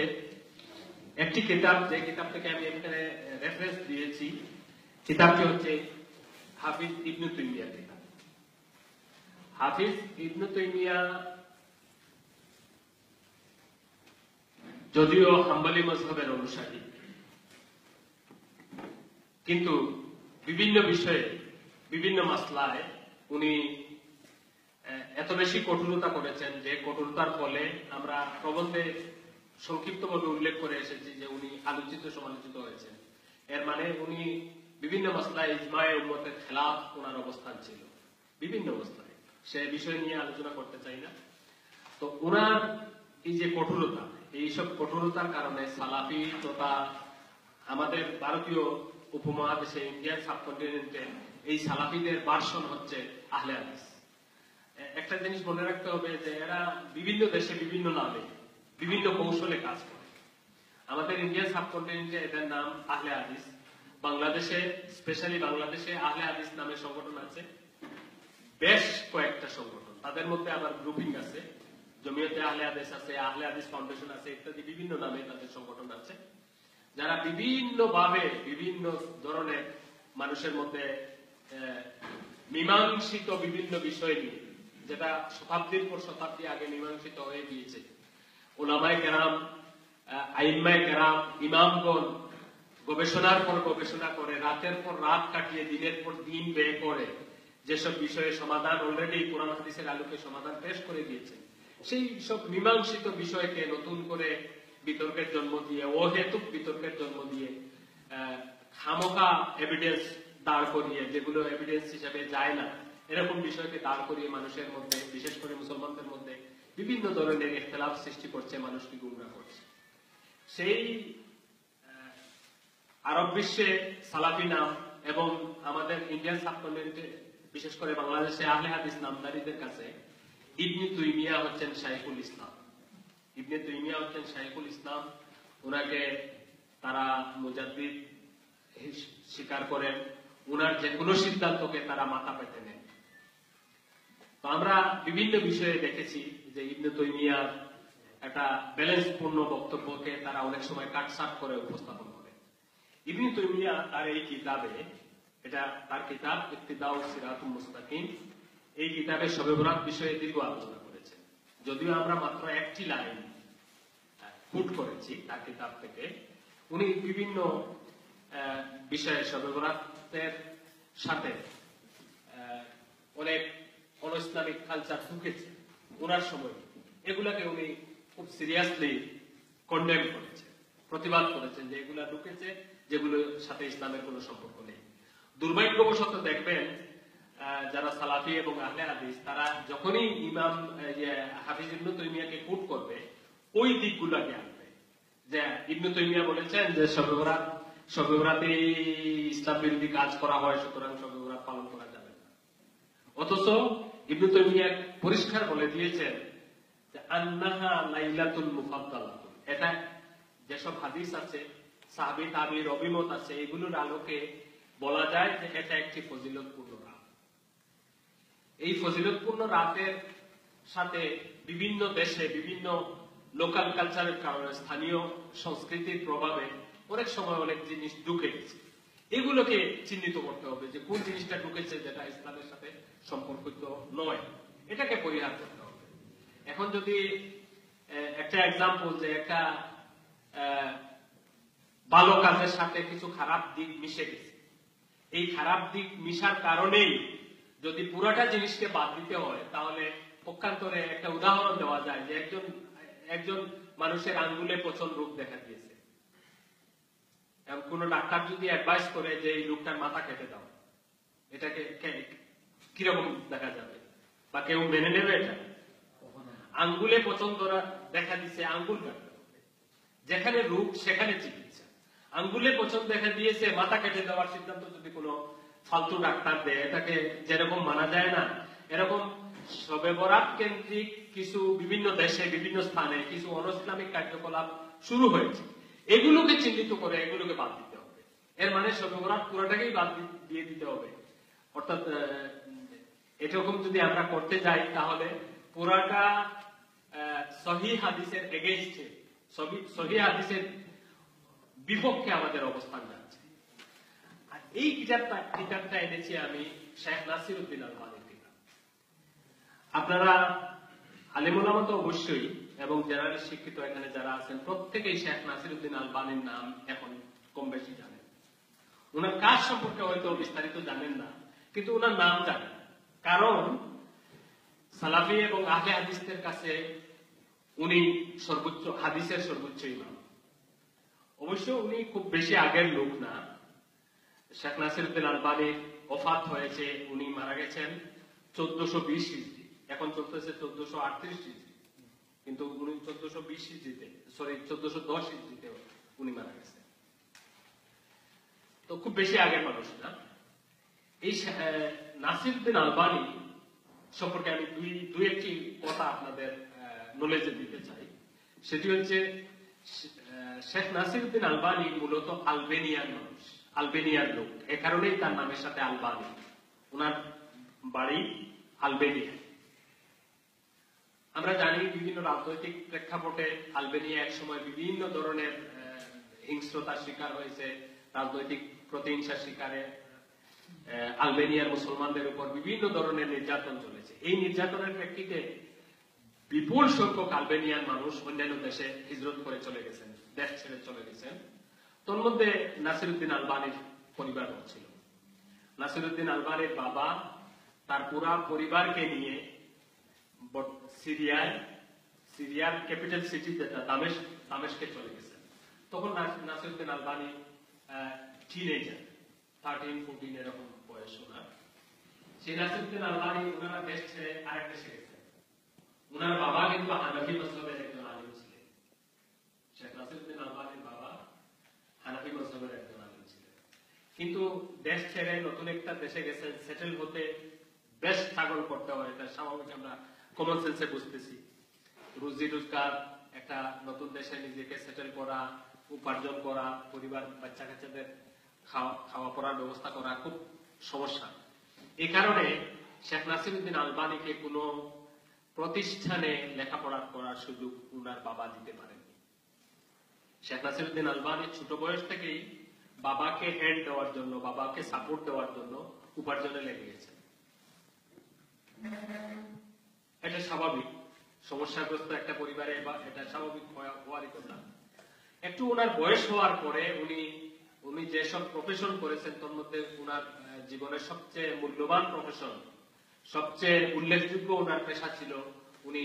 একটি কিতাব, যে কিতাব থেকে আমি এখানে রেফারেন্স দিয়েছি, কিতাবটি হচ্ছে হাফিজ ইবনে তাইমিয়ার কিতাব। হাফিজ ইবনে তাইমিয়া যদিও হাম্বলি মাযহাবের অনুসারী, কিন্তু বিভিন্ন বিষয়ে বিভিন্ন মাসলায় উনি এত বেশি কঠোরতা করেছেন যে কঠোরতার ফলে আমরা প্রবন্ধে সংক্ষিপ্তভাবে উল্লেখ করে এসেছি যে উনি আলোচিত সমালোচিত হয়েছেন। এর মানে উনি বিভিন্ন মাসলায় ইজমায়ে উম্মতের খেলাফ ওনার অবস্থান ছিল, বিভিন্ন অবস্থায়। সে বিষয় নিয়ে আলোচনা করতে চাই না। তো ওনার এই যে কঠোরতা, এইসব কঠোরতার কারণে সালাফি তথা আমাদের ভারতীয় উপমহাদেশে, ইন্ডিয়ান সাবকন্টিনেন্টে এই সালাফিদের ভার্সন হচ্ছে আহলে হাদিস। একটা জিনিস মনে রাখতে হবে যে এরা বিভিন্ন দেশে বিভিন্ন নামে বিভিন্ন কৌশলে কাজ করে। আমাদের ইন্ডিয়ান সাবকন্টিনেন্টে এদের নাম আহলে হাদিস। বাংলাদেশে, স্পেশালি বাংলাদেশে আহলে হাদিস নামে সংগঠন আছে বেশ কয়েকটা সংগঠন। তাদের মধ্যে আবার গ্রুপিং আছে, জমিয়তে আহলে হাদিস আছে, আহলে হাদিস ফাউন্ডেশন আছে, ইত্যাদি বিভিন্ন নামে তাদের সংগঠন আছে, যারা বিভিন্ন ভাবে বিভিন্ন ধরনের মানুষের মধ্যে মীমাংসিত বিভিন্ন বিষয় নিয়ে, যেটা শতাব্দীর পর শতাব্দী আগে মীমাংসিত হয়ে গিয়েছে, উলামায়ে কেরাম, আইম্মায়ে কেরাম, ইমামগণ গবেষণার পর গবেষণা করে রাতের পর রাত কাটিয়ে দিনের পর দিন ব্যয় করে যেসব বিষয়ে সমাধান অলরেডি কোরআন হাদিসের আলোকে সমাধান পেশ করে দিয়েছে, সেই সব মীমাংসিত বিষয়কে নতুন করে বিতর্কের জন্ম দিয়ে, অহেতুক বিতর্কের জন্ম দিয়ে, খামোখা এভিডেন্স দাঁড় করিয়ে, যেগুলো এভিডেন্স হিসেবে যায় না, এরকম বিষয়কে দাঁড় করিয়ে মানুষের মধ্যে, বিশেষ করে মুসলমানদের মধ্যে বিভিন্ন ধরনের ইখতিলাফ সৃষ্টি করছে, মানুষকে গুমরাহ করছে। সেই আরব বিশ্বে সালাফি নাম এবং আমাদের ইন্ডিয়ান সাবকন্টিনেন্টে বিশেষ করে বাংলাদেশে আহলে হাদিস নামদারীদের কাছে ইবনে তাইমিয়া হচ্ছেন শাইখুল ইসলাম। ইবনে তাইমিয়া হচ্ছেন শাইখুল ইসলাম। ওনাকে তারা মুজাদ্দিদ স্বীকার করেন, ওনার যে কোনো সিদ্ধান্তকে তারা মাথা পেতে নেন। তো আমরা বিভিন্ন বিষয়ে দেখেছি যে ইবনে তাইমিয়ার একটা ব্যালেন্সপূর্ণ বক্তব্যকে তারা অনেক সময় কাটছাট করে উপস্থাপন করে। ইবনে তাইমিয়া তার এই কিতাবে, এটা তার কিতাব ইক্তিদাউস সিরাতুল মুস্তাকিম, এই কিতাবে শবে বরাত বিষয়ে দীর্ঘ আলোচনা করেছেন। যদিও আমরা মাত্র একটি লাইন কোট করেছি তার কিতাব থেকে, উনি বিভিন্ন বিষয়ে শবে বরাতের সাথে অনেক অন-ইসলামিক কালচার ঢুকেছে ওনার সময়, এগুলাকে উনি খুব সিরিয়াসলি কন্ডেম করেছেন, প্রতিবাদ করেছেন যে এগুলা ঢুকেছে যেগুলোর সাথে ইসলামের কোনো সম্পর্ক নেই। দুর্ভাগ্যবশত দেখবেন যারা সালাফি এবং আহলে হাদিস, তারা যখনই ইমাম হাফিজ ইবনে তাইমিয়াকে কোট করবে ওই দিকগুলোকে আনবে, যে ইবনে তাইমিয়া বলেছেন যে শবে বরাতে ইসলাম বিরোধী কাজ করা হয়, সুতরাং শবে বরাত পালন করা যাবে না। অথচ ইবনে তাইমিয়া পরিষ্কার বলে দিয়েছেন যে আন্নাহা লাইলাতুল মুফাদ্দালাতুন, এটা যেসব হাদিস আছে, সাহাবী তাবিঈর অভিমত আছে, এগুলোর আলোকে বলা যায় যে এটা একটি ফজিলতপূর্ণ রাত। এই ফজিলতপূর্ণ রাতের সাথে বিভিন্ন দেশে বিভিন্ন লোকাল কালচারের কারণে স্থানীয় সংস্কৃতির প্রভাবে অনেক সময় অনেক জিনিস ঢুকে গেছে। এগুলোকে চিহ্নিত করতে হবে যে কোন জিনিসটা ঢুকেছে যেটা ইসলামের সাথে সম্পর্কিত নয়, এটাকে পরিহার করতে হবে। এখন যদি একটা এক্সাম্পল যে একটা ভালো কাজের সাথে কিছু খারাপ দিক মিশে গেছে, এই খারাপ দিক মিশার কারণেই যদি পুরাটা জিনিসকে বাদ দিতে হয়, তাহলে পক্ষান্তরে একটা উদাহরণ দেওয়া যায় যে একজন মানুষের আঙ্গুলে পচন রোগ দেখা দিয়েছে, কোন ডাক্তার যদি অ্যাডভাইস করে যে এই লোকটার মাথা কেটে দাও, এটাকে কিরকম দেখা যাবে বা কেউ মেনে নেবে? এটা আঙ্গুলে পচন ধরা দেখা দিচ্ছে, আঙ্গুল কাটতে হবে। যেখানে রোগ সেখানে চিকিৎসা। আঙ্গুলে পচন দেখা দিয়েছে, মাথা কেটে দেওয়ার সিদ্ধান্ত যদি কোনো ফালতু ডাক্তার দেয়, এটাকে যেরকম মানা যায় না, এরকম শবে বরাত কেন্দ্রিক কিছু বিভিন্ন দেশে বিভিন্ন স্থানে কিছু অনইসলামিক কার্যকলাপ শুরু হয়েছে, এগুলোকে চিহ্নিত করে এগুলোকে বাদ দিতে হবে। এর মানে শবে বরাত পুরোটাকেই বাদ দিয়ে দিতে হবে। অর্থাৎ এরকম যদি আমরা করতে যাই, তাহলে পুরাটা সহিহ হাদিসের এগেইনস্টে, সহিহ হাদিসের বিপক্ষে আমাদের অবস্থান যাচ্ছে। আর এই কিতাবটা এনেছি আমি শেখ নাসিরউদ্দিন আলবানীর কিতাব। আপনারা আলেমুলামা তো অবশ্যই, এবং যারা শিক্ষিত এখানে যারা আছেন প্রত্যেকেই শেখ নাসিরউদ্দিন আলবানীর নাম এখন কম বেশি জানেন। ওনার কাজ সম্পর্কে হয়তো বিস্তারিত জানেন না, কিন্তু ওনার নাম জানেন, কারণ সালাফি এবং আহলে হাদিসদের কাছে উনি সর্বোচ্চ হাদিসের সর্বোচ্চ ইমাম। অবশ্য উনি খুব বেশি আগের লোক না। শেখ নাসিরউদ্দিন আলবানী ওফাত হয়েছে, উনি মারা গেছেন 1420 হিজরি, এখন চলতেছে 1438 হিজরি, কিন্তু উনি 1420 হিজরিতে, সরি 1410 হিজরিতে উনি মারা গেছেন। তো খুব বেশি আগের মানুষ না। এই নাসিরউদ্দিন আলবানী সম্পর্কে আমি দুই একটি কথা আপনাদের নলেজে দিতে চাই। সেটি হচ্ছে শেখ নাসিরউদ্দিন আলবানী মূলত আলবেনিয়ার মানুষ, আলবেনিয়ার লোক, এ কারণেই তার নামের সাথে আলবানী। ওনার বাড়ি আলবেনিয়া। আমরা জানি বিভিন্ন রাজনৈতিক প্রেক্ষাপটে আলবেনিয়া একসময় বিভিন্ন ধরনের হিংস্রতার শিকার হয়েছে, রাজনৈতিক প্রতিহিংসার শিকারে আলবেনিয়ার মুসলমানদের উপর বিভিন্ন ধরনের নির্যাতন চলেছে। এই নির্যাতনের প্রেক্ষিতে বিপুল সংখ্যক আলবেনিয়ান মানুষ অন্যান্য দেশে হিজরত করে চলে গেছেন, দেশ ছেড়ে চলে গেছেন। তোর মধ্যে নাসিরউদ্দিন আলবানীর পরিবারও ছিল। নাসিরউদ্দিন আলবানীর বাবা তার পুরা পরিবারকে নিয়ে সিরিয়ার ক্যাপিটাল সিটি যেটা দামেস্কে চলে গেছেন। তখন নাসিরউদ্দিন আলবানী টিনেজার, 13-14 এরকম বয়স ওনার। সেই নাসিরউদ্দিন আলবানী ওনারা দেশ ছেড়ে আরেক দেশে গেছেন। ওনার বাবা কিন্তু হানাফি মাযহাবের একজন আলিম ছিলেন। শেখ নাসিরউদ্দিন আলবানীর বাবা হানাফি মাযহাবের একজন আলিম ছিলেন, কিন্তু দেশ ছেড়ে নতুন একটা দেশে গেছেন। সেটেল হতে বেশ স্ট্রাগল করতে হয়, এটা স্বাভাবিক, আমরা কমন সেন্সে বুঝতেছি। রুজি রোজগার, একটা নতুন দেশে নিজেকে সেটেল করা, উপার্জন করা, পরিবার বাচ্চা কাচ্চাদের খাওয়া পড়ার ব্যবস্থা করা খুব সমস্যা। এই কারণে শেখ নাসিরউদ্দিন আলবানীকে কোনো প্রতিষ্ঠানে লেখাপড়া করার সুযোগ উনার বাবা দিতে পারেননি। শেখ নাসিরউদ্দিন আলবানী ছোট বয়স থেকেই বাবাকে হ্যান্ড দেওয়ার জন্য, বাবাকে সাপোর্ট দেওয়ার জন্য উপার্জনে লেগে গেছেন। এটা স্বাভাবিক, সমস্যাগ্রস্ত একটা পরিবারে এটা স্বাভাবিক হওয়ারই কথা। একটু ওনার বয়স হওয়ার পরে উনি যেসব প্রফেশন করেছেন, তার মধ্যে ওনার জীবনের সবচেয়ে মূল্যবান প্রফেশন, সবচেয়ে উল্লেখযোগ্য ওনার পেশা ছিল উনি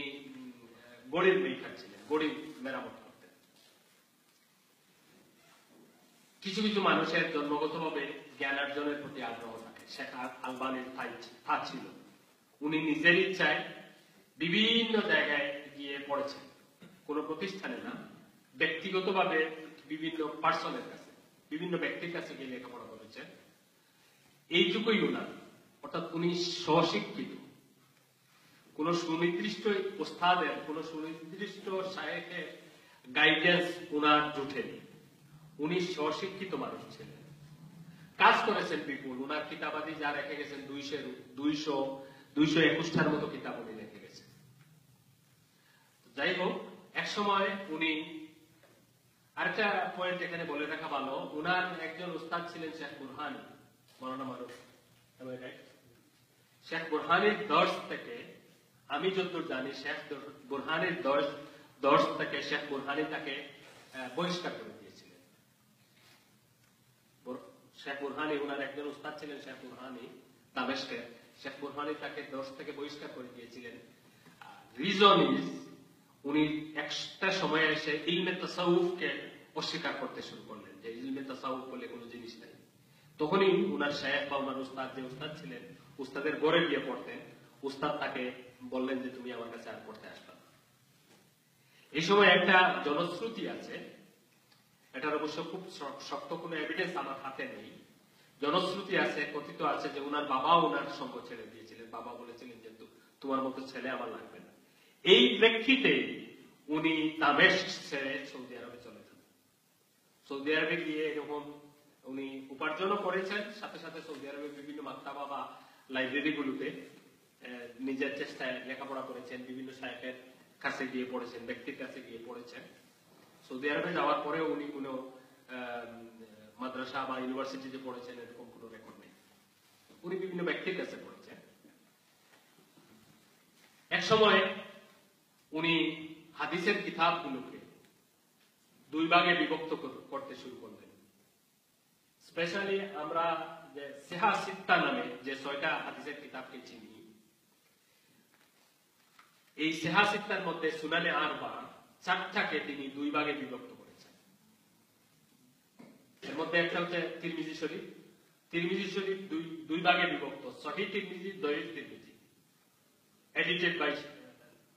গড়ির মেকার ছিলেন, গড়ি মেরামত করতেন। কিছু কিছু মানুষের জন্মগতভাবে জ্ঞানার্জনের প্রতি আগ্রহ থাকে, শেখ আলবানীর তা ছিল। উনি নিজের ইচ্ছায় বিভিন্ন জায়গায় গিয়ে পড়েছেন, কোন প্রতিষ্ঠানে না, ব্যক্তিগতভাবে বিভিন্ন পার্সনের কাছে, বিভিন্ন ব্যক্তির কাছে গিয়ে লেখাপড়া করেছেন। এইটুকুই ওনার, অর্থাৎ উনি স্বশিক্ষিত, কোন সুনির্দিষ্ট ওস্তাদের, কোন সুনির্দিষ্ট শায়েখের গাইডেন্স ওনার জুটেনি। উনি স্বশিক্ষিত মানুষ ছিলেন, কাজ করেছেন বিপুল। ওনার কিতাবাদি যা রেখে গেছেন 200 221টার মতো কিতাব উনি লিখে গেছেন। যাই হোক, এক সময় উনি আরেকটা পয়েন্ট এখানে বলে রাখা ভালো, উনার একজন উস্তাদ ছিলেন শেখ বুরহানি, মৌলানা মারুফ। শেখ বুরহানির দর্শ থেকে আমি যতদূর জানি, শেখ বুরহানির দর্শ থেকে শেখ বুরহানি তাকে বহিষ্কার করে দিয়েছিলেন। শেখ বুরহানি, উনার একজন উস্তাদ ছিলেন শেখ বুরহানি দামেস্কের, শেখ বুরহানি তাকে দর্শ থেকে বহিষ্কার করে দিয়েছিলেন। রিজন ইজ, উনি একটা সময়ে এসে ইলমে তাসাউফকে অস্বীকার করতে শুরু করলেন, যে ইলমে তাসাউফ বলে কোনো জিনিস নাই। তখনই উনার শেখ বা উনার উস্তাদ, যে উস্তাদ ছিলেন, উস্তাদের ঘরে গিয়ে পড়তেন, উস্তাদ তাকে বললেন যে তুমি আমার কাছে আর পড়তে আসবে না। এই সময় একটা জনশ্রুতি আছে, এটার অবশ্য খুব শক্ত কোনো এভিডেন্স আমার হাতে নেই। জনশ্রুতি আছে, কথিত আছে যে উনার বাবা উনার সঙ্গ ছেড়ে দিয়েছিলেন, বাবা বলেছিলেন যে তোমার মতো ছেলে আমার লাগবে না। এই প্রেক্ষিতে উনি দামেস্ক ছেড়ে সৌদি আরবে চলে যান। সৌদি আরবে গিয়ে এরকম উনি উপার্জনও করেছেন, সাথে সাথে সৌদি আরবের বিভিন্ন মাকতাবা বা লাইব্রেরি গুলোতে নিজের চেষ্টায় লেখাপড়া করেছেন, বিভিন্ন শায়েখের কাছে গিয়ে পড়েছেন, ব্যক্তির কাছে গিয়ে পড়েছেন। সৌদি আরবে যাওয়ার পরেও উনি কোনো মাদ্রাসা বা ইউনিভার্সিটিতে পড়েছেন এরকম কোনো রেকর্ড নেই। উনি বিভিন্ন ব্যক্তির কাছে পড়েছেন। এক সময় উনি হাদিসের কিতাবগুলোকে দুই ভাগে বিভক্ত করতে শুরু করলেন। স্পেশালি আমরা যে সিহা সিত্তা নামে যে 6টা হাদিসের কিতাবকে চিনি, এই সিহা সিত্তার মধ্যে সুনানে আরবা 4টাকে তিনি দুই ভাগে বিভক্ত করেছেন। এর মধ্যে একটা হচ্ছে তিরমিজি শরীফ। তিরমিজি শরীফ দুই ভাগে বিভক্ত, সহিহ তিরমিজি, দঈফ তিরমিজি, এডিটেড বাই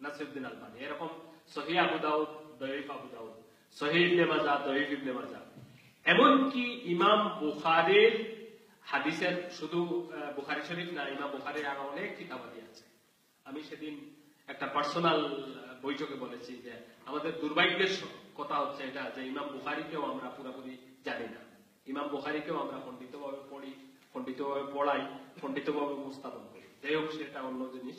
নাসিরউদ্দিন আলবানী। এরকম সহিহ আবু দাউদ, দঈফ আবু দাউদ, সহিহ ইবনে মাজাহ, দঈফ ইবনে মাজাহ। এমনকি ইমাম বুখারীর হাদিসের, শুধু বুখারী শরীফ না, ইমাম বুখারীর আরো অনেক কিতাবাদি আছে। আমি সেদিন একটা পার্সোনাল বৈঠকে বলেছি যে আমাদের দুর্ভাগ্যের কথা হচ্ছে এটা, যে ইমাম বুখারীকেও আমরা পুরোপুরি জানি না। ইমাম বুখারীকেও আমরা খণ্ডিতভাবে পড়ি, খণ্ডিতভাবে পড়াই, খণ্ডিতভাবে উপস্থাপন করি। যাই হোক, সেটা অন্য জিনিস।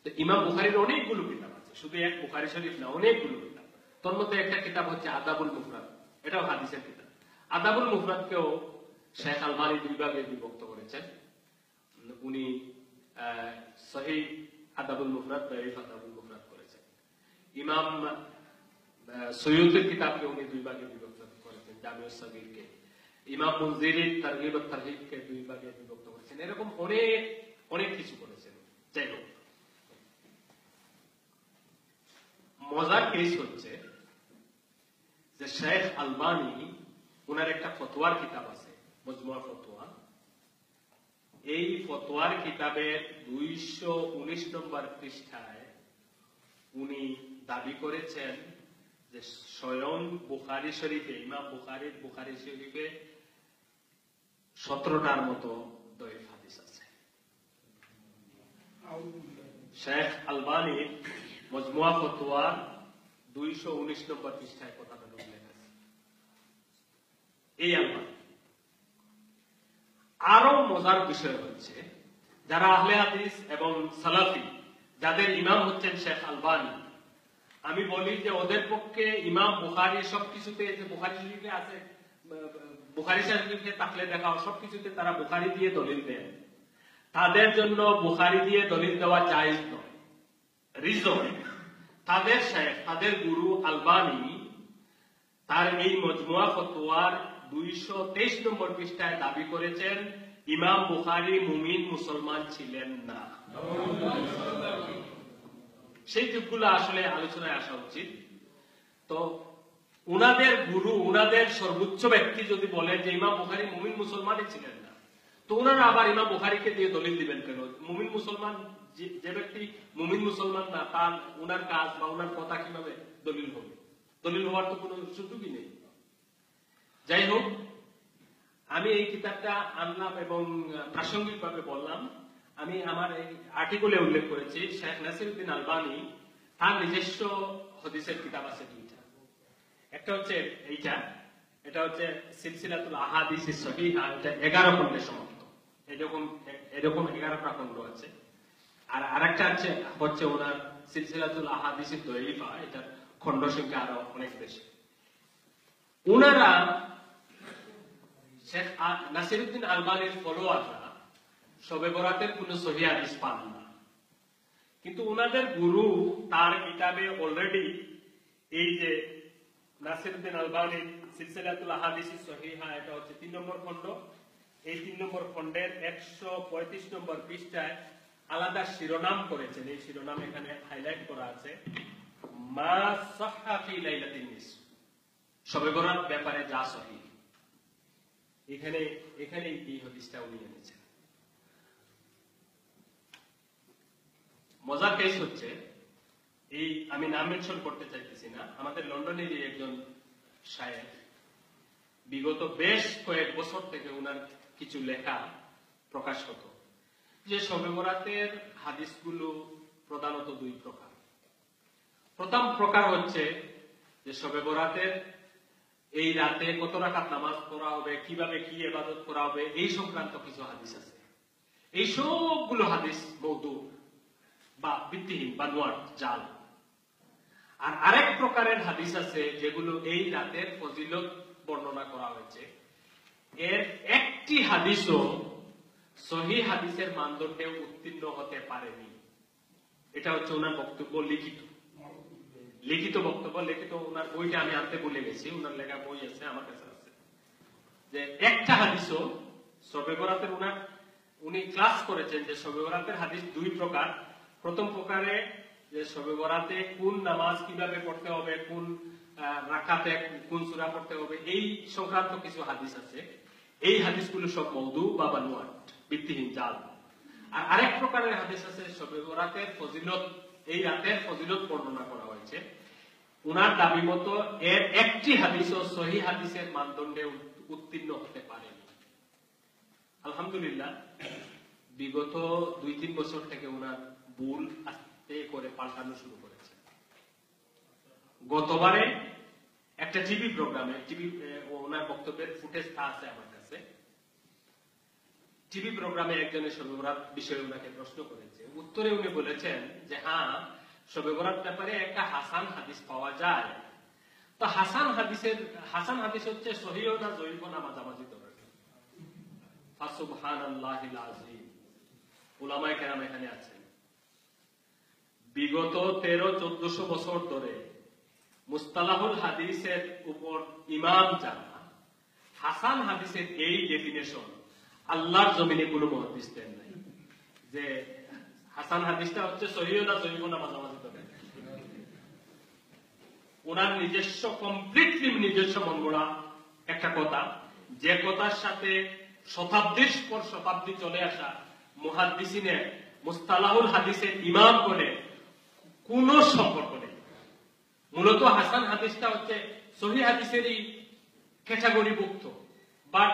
তো ইমাম বুখারীর অনেকগুলো কিতাব আছে, শুধু এক বুখারী শরীফ না, অনেকগুলো কিতাব। তোর মধ্যে একটা কিতাব হচ্ছে আদাবুল মুফরাদ, এটাও হাদিসের কিতাব। আদাবুল মুফরাদকেও শেখ আলবানী দুই ভাগে বিভক্ত করেছেন। উনি সহিহ আদাবুল মুফরাদ, দঈফ আদাবুল মুফরাদ করেছেন। ইমাম সুয়ুতির কিতাবকে উনি দুই ভাগে বিভক্ত করেছেন, জামিউস সাগীরকে। ইমাম মুনজিরির তারগীব ওয়াত তারহিবকে দুই ভাগে বিভক্ত করেছেন। এরকম অনেক অনেক কিছু করেছেন। যাই হোক, মজার কেস হচ্ছে যে শেখ আলবানী, উনার একটা ফতোয়ার কিতাব আছে, মজমুয়া ফতোয়া। এই ফতোয়ার কিতাবের 219 নম্বর পৃষ্ঠায় উনি দাবি করেছেন যে স্বয়ং বুখারী শরীফে, ইমাম বুখারীর বুখারী শরীফে 17টার মতো দঈফ হাদিস আছে। শেখ আলবানী মজমুয়া ফতোয়া 219 নম্বর পৃষ্ঠায় কথাটা উল্লেখ আছে। এই আলবানী। আরো মজার বিষয় হচ্ছে, যারা আহলে হাদিস এবং সালাফি, যাদের ইমাম হচ্ছেন শেখ আলবানী, আমি বলি যে ওদের পক্ষে ইমাম বুখারী সবকিছুতে, যে বুখারী শরীফে আছে, বুখারী শরীফে থাকলে দেখাও, সবকিছুতে তারা বুখারী দিয়ে দলিল দেন। তাদের জন্য বুখারী দিয়ে দলিল দেওয়া জায়েজ নয়। রিজন, তাদের শেখ, তাদের গুরু আলবানী তার এই মজমুয়া ফতোয়ার 223 নম্বর পৃষ্ঠায় দাবি করেছেন ইমাম বুখারী মুমিন মুসলমান ছিলেন না। সেই দিকগুলো আসলে আলোচনায় আসা উচিত। তো উনাদের গুরু, উনাদের সর্বোচ্চ ব্যক্তি যদি বলে যে ইমাম বুখারী মুমিন মুসলমানই ছিলেন না, তো উনারা আবার ইমাম বুখারীকে দিয়ে দলিল দিবেন কেন? মুমিন মুসলমান, যে ব্যক্তি মুমিন মুসলমান না, তার উনার কাজ বা উনার কথা কিভাবে দলিল হবে? দলিল হওয়ার তো কোনো সুযোগই নেই। যাই হোক, আমি এই কিতাবটা আনলাম এবং প্রাসঙ্গিকভাবে বললাম। আমি আমার এই আর্টিকেলে উল্লেখ করেছি, শেখ নাসিরউদ্দিন আলবানী তার নিজস্ব হাদিসের কিতাব আছে দুইটা। একটা হচ্ছে এইটা, এটা হচ্ছে সিলসিলাতুল আহাদিস সহিহা, এটা 11 খণ্ডে সমাপ্ত। এরকম 11টা খণ্ড আছে। আর আরেকটা হচ্ছে ওনার সিলসিলাতুল আহাদিস দঈফা, এটার খণ্ড সংখ্যা আরো অনেক বেশি। ওনারা শেখ নাসিরউদ্দিন আলবানীর ফলোয়াররা শবে বরাতের কোন সহিহ হাদিস পান না, কিন্তু ওনাদের গুরু তার কিতাবে অলরেডি এই যে নাসিরউদ্দিন আলবানীর সিলসিলাতুল আহাদিস সহিহা, এটা হচ্ছে 3 নম্বর খণ্ড, এই 3 নম্বর খণ্ডের 135 নম্বর পৃষ্ঠায় আলাদা শিরোনাম করেছেন। এই শিরোনাম এখানে হাইলাইট করা আছে, মা সাহহা ফি লাইলাতিন নিসফ, শবে বরাত ব্যাপারে যা সহিহ। এখানে এই হাদিসটা উনি এনেছেন। মজার কেস হচ্ছে, এই আমি নাম মেনশন করতে চাইতেছি না, আমাদের লন্ডনের একজন শায়েখ বিগত বেশ কয়েক বছর থেকে উনার কিছু লেখা প্রকাশ হতো যে শবে বরাতের হাদিসগুলো প্রধানত 2 প্রকার। প্রথম প্রকার হচ্ছে যে শবে বরাতের এই রাতে কত রাকাত নামাজ পড়া হবে, কিভাবে কি ইবাদত করা হবে, এই সংক্রান্ত কিছু হাদিস আছে। এই সবগুলো হাদিস মওদু বা ভিত্তিহীন বা নোয়ার জাল। আর আরেক প্রকারের হাদিস আছে যেগুলো এই রাতের ফজিলত বর্ণনা করা হয়েছে, এর একটি হাদিসও সহিহ হাদিসের মানদণ্ডে উত্তীর্ণ হতে পারেনি। এটা হচ্ছে ওনার বক্তব্য, লিখিত বক্তব্য, লিখিত ওনার বইটা আমি আনতে ভুলে গেছি, ওনার লেখা বই আছে আমার কাছে আছে, যে একটা হাদিসও শবে বরাতের উনি ক্লাস করেছেন যে শবে বরাতের হাদিস 2 প্রকার। প্রথম প্রকারে যে শবে বরাতে কোন নামাজ কিভাবে পড়তে হবে, কোন রাকাতে কোন সূরা পড়তে হবে, এই সংক্রান্ত কিছু হাদিস আছে। এই হাদিসগুলো সব মওদু বা বানোয়াট, ভিত্তিহীন, জাল। আর আরেক প্রকারের হাদিস আছে শবে বরাতের ফজিলত, এই রাতের ফজিলত বর্ণনা করা হয়েছে। উনার দাবি মতো এর একটি হাদিসও সহিহ হাদিসের মানদণ্ডে উত্তীর্ণ হতে পারেনি। আলহামদুলিল্লাহ বিগত 2-3 বছর থেকে উনার ভুল আস্তে করে পাল্টানো শুরু করেছে। গতবারে একটা টিভি প্রোগ্রামে, ওনার বক্তব্যের ফুটেজটা আছে আমার কাছে, টিভি প্রোগ্রামে একজনের শবে বরাত বিষয়ে ওনাকে প্রশ্ন করেছে, উত্তরে উনি বলেছেন যে হ্যাঁ, শবে বরাত ব্যাপারে একটা হাসান হাদিস পাওয়া যায়। তো হাসান হাদিস হচ্ছে সহিহ না জয়ীফ না মাঝামাঝি ধরনের। ফাসুবহানাল্লাহিল আযীম। উলামায়ে কেরাম এখানে আছেন, বিগত 1300-1400 বছর ধরে মুস্তালাহুল হাদিসের উপর ইমাম যারা, হাসান হাদিসের এই ডেফিনেশন আল্লাহর জমিনে কোনো মুহাদ্দিস দেন নাই যে হাসান হাদিসটা হচ্ছে সহিহ না জয়ীফ না মাঝামাঝি ধরনের। ওনার নিজস্ব, কমপ্লিটলি নিজস্ব মন গড়া একটা কথা, যে কথার সাথে শতাব্দীর পর শতাব্দী চলে আসা মুহাদ্দিসিনের, মুস্তালাহুল হাদিসের ইমাম বলে কোনো সম্পর্ক নেই। মূলত হাসান হাদিসটা হচ্ছে সহিহ হাদিসেরই ক্যাটাগরিভুক্ত, বাট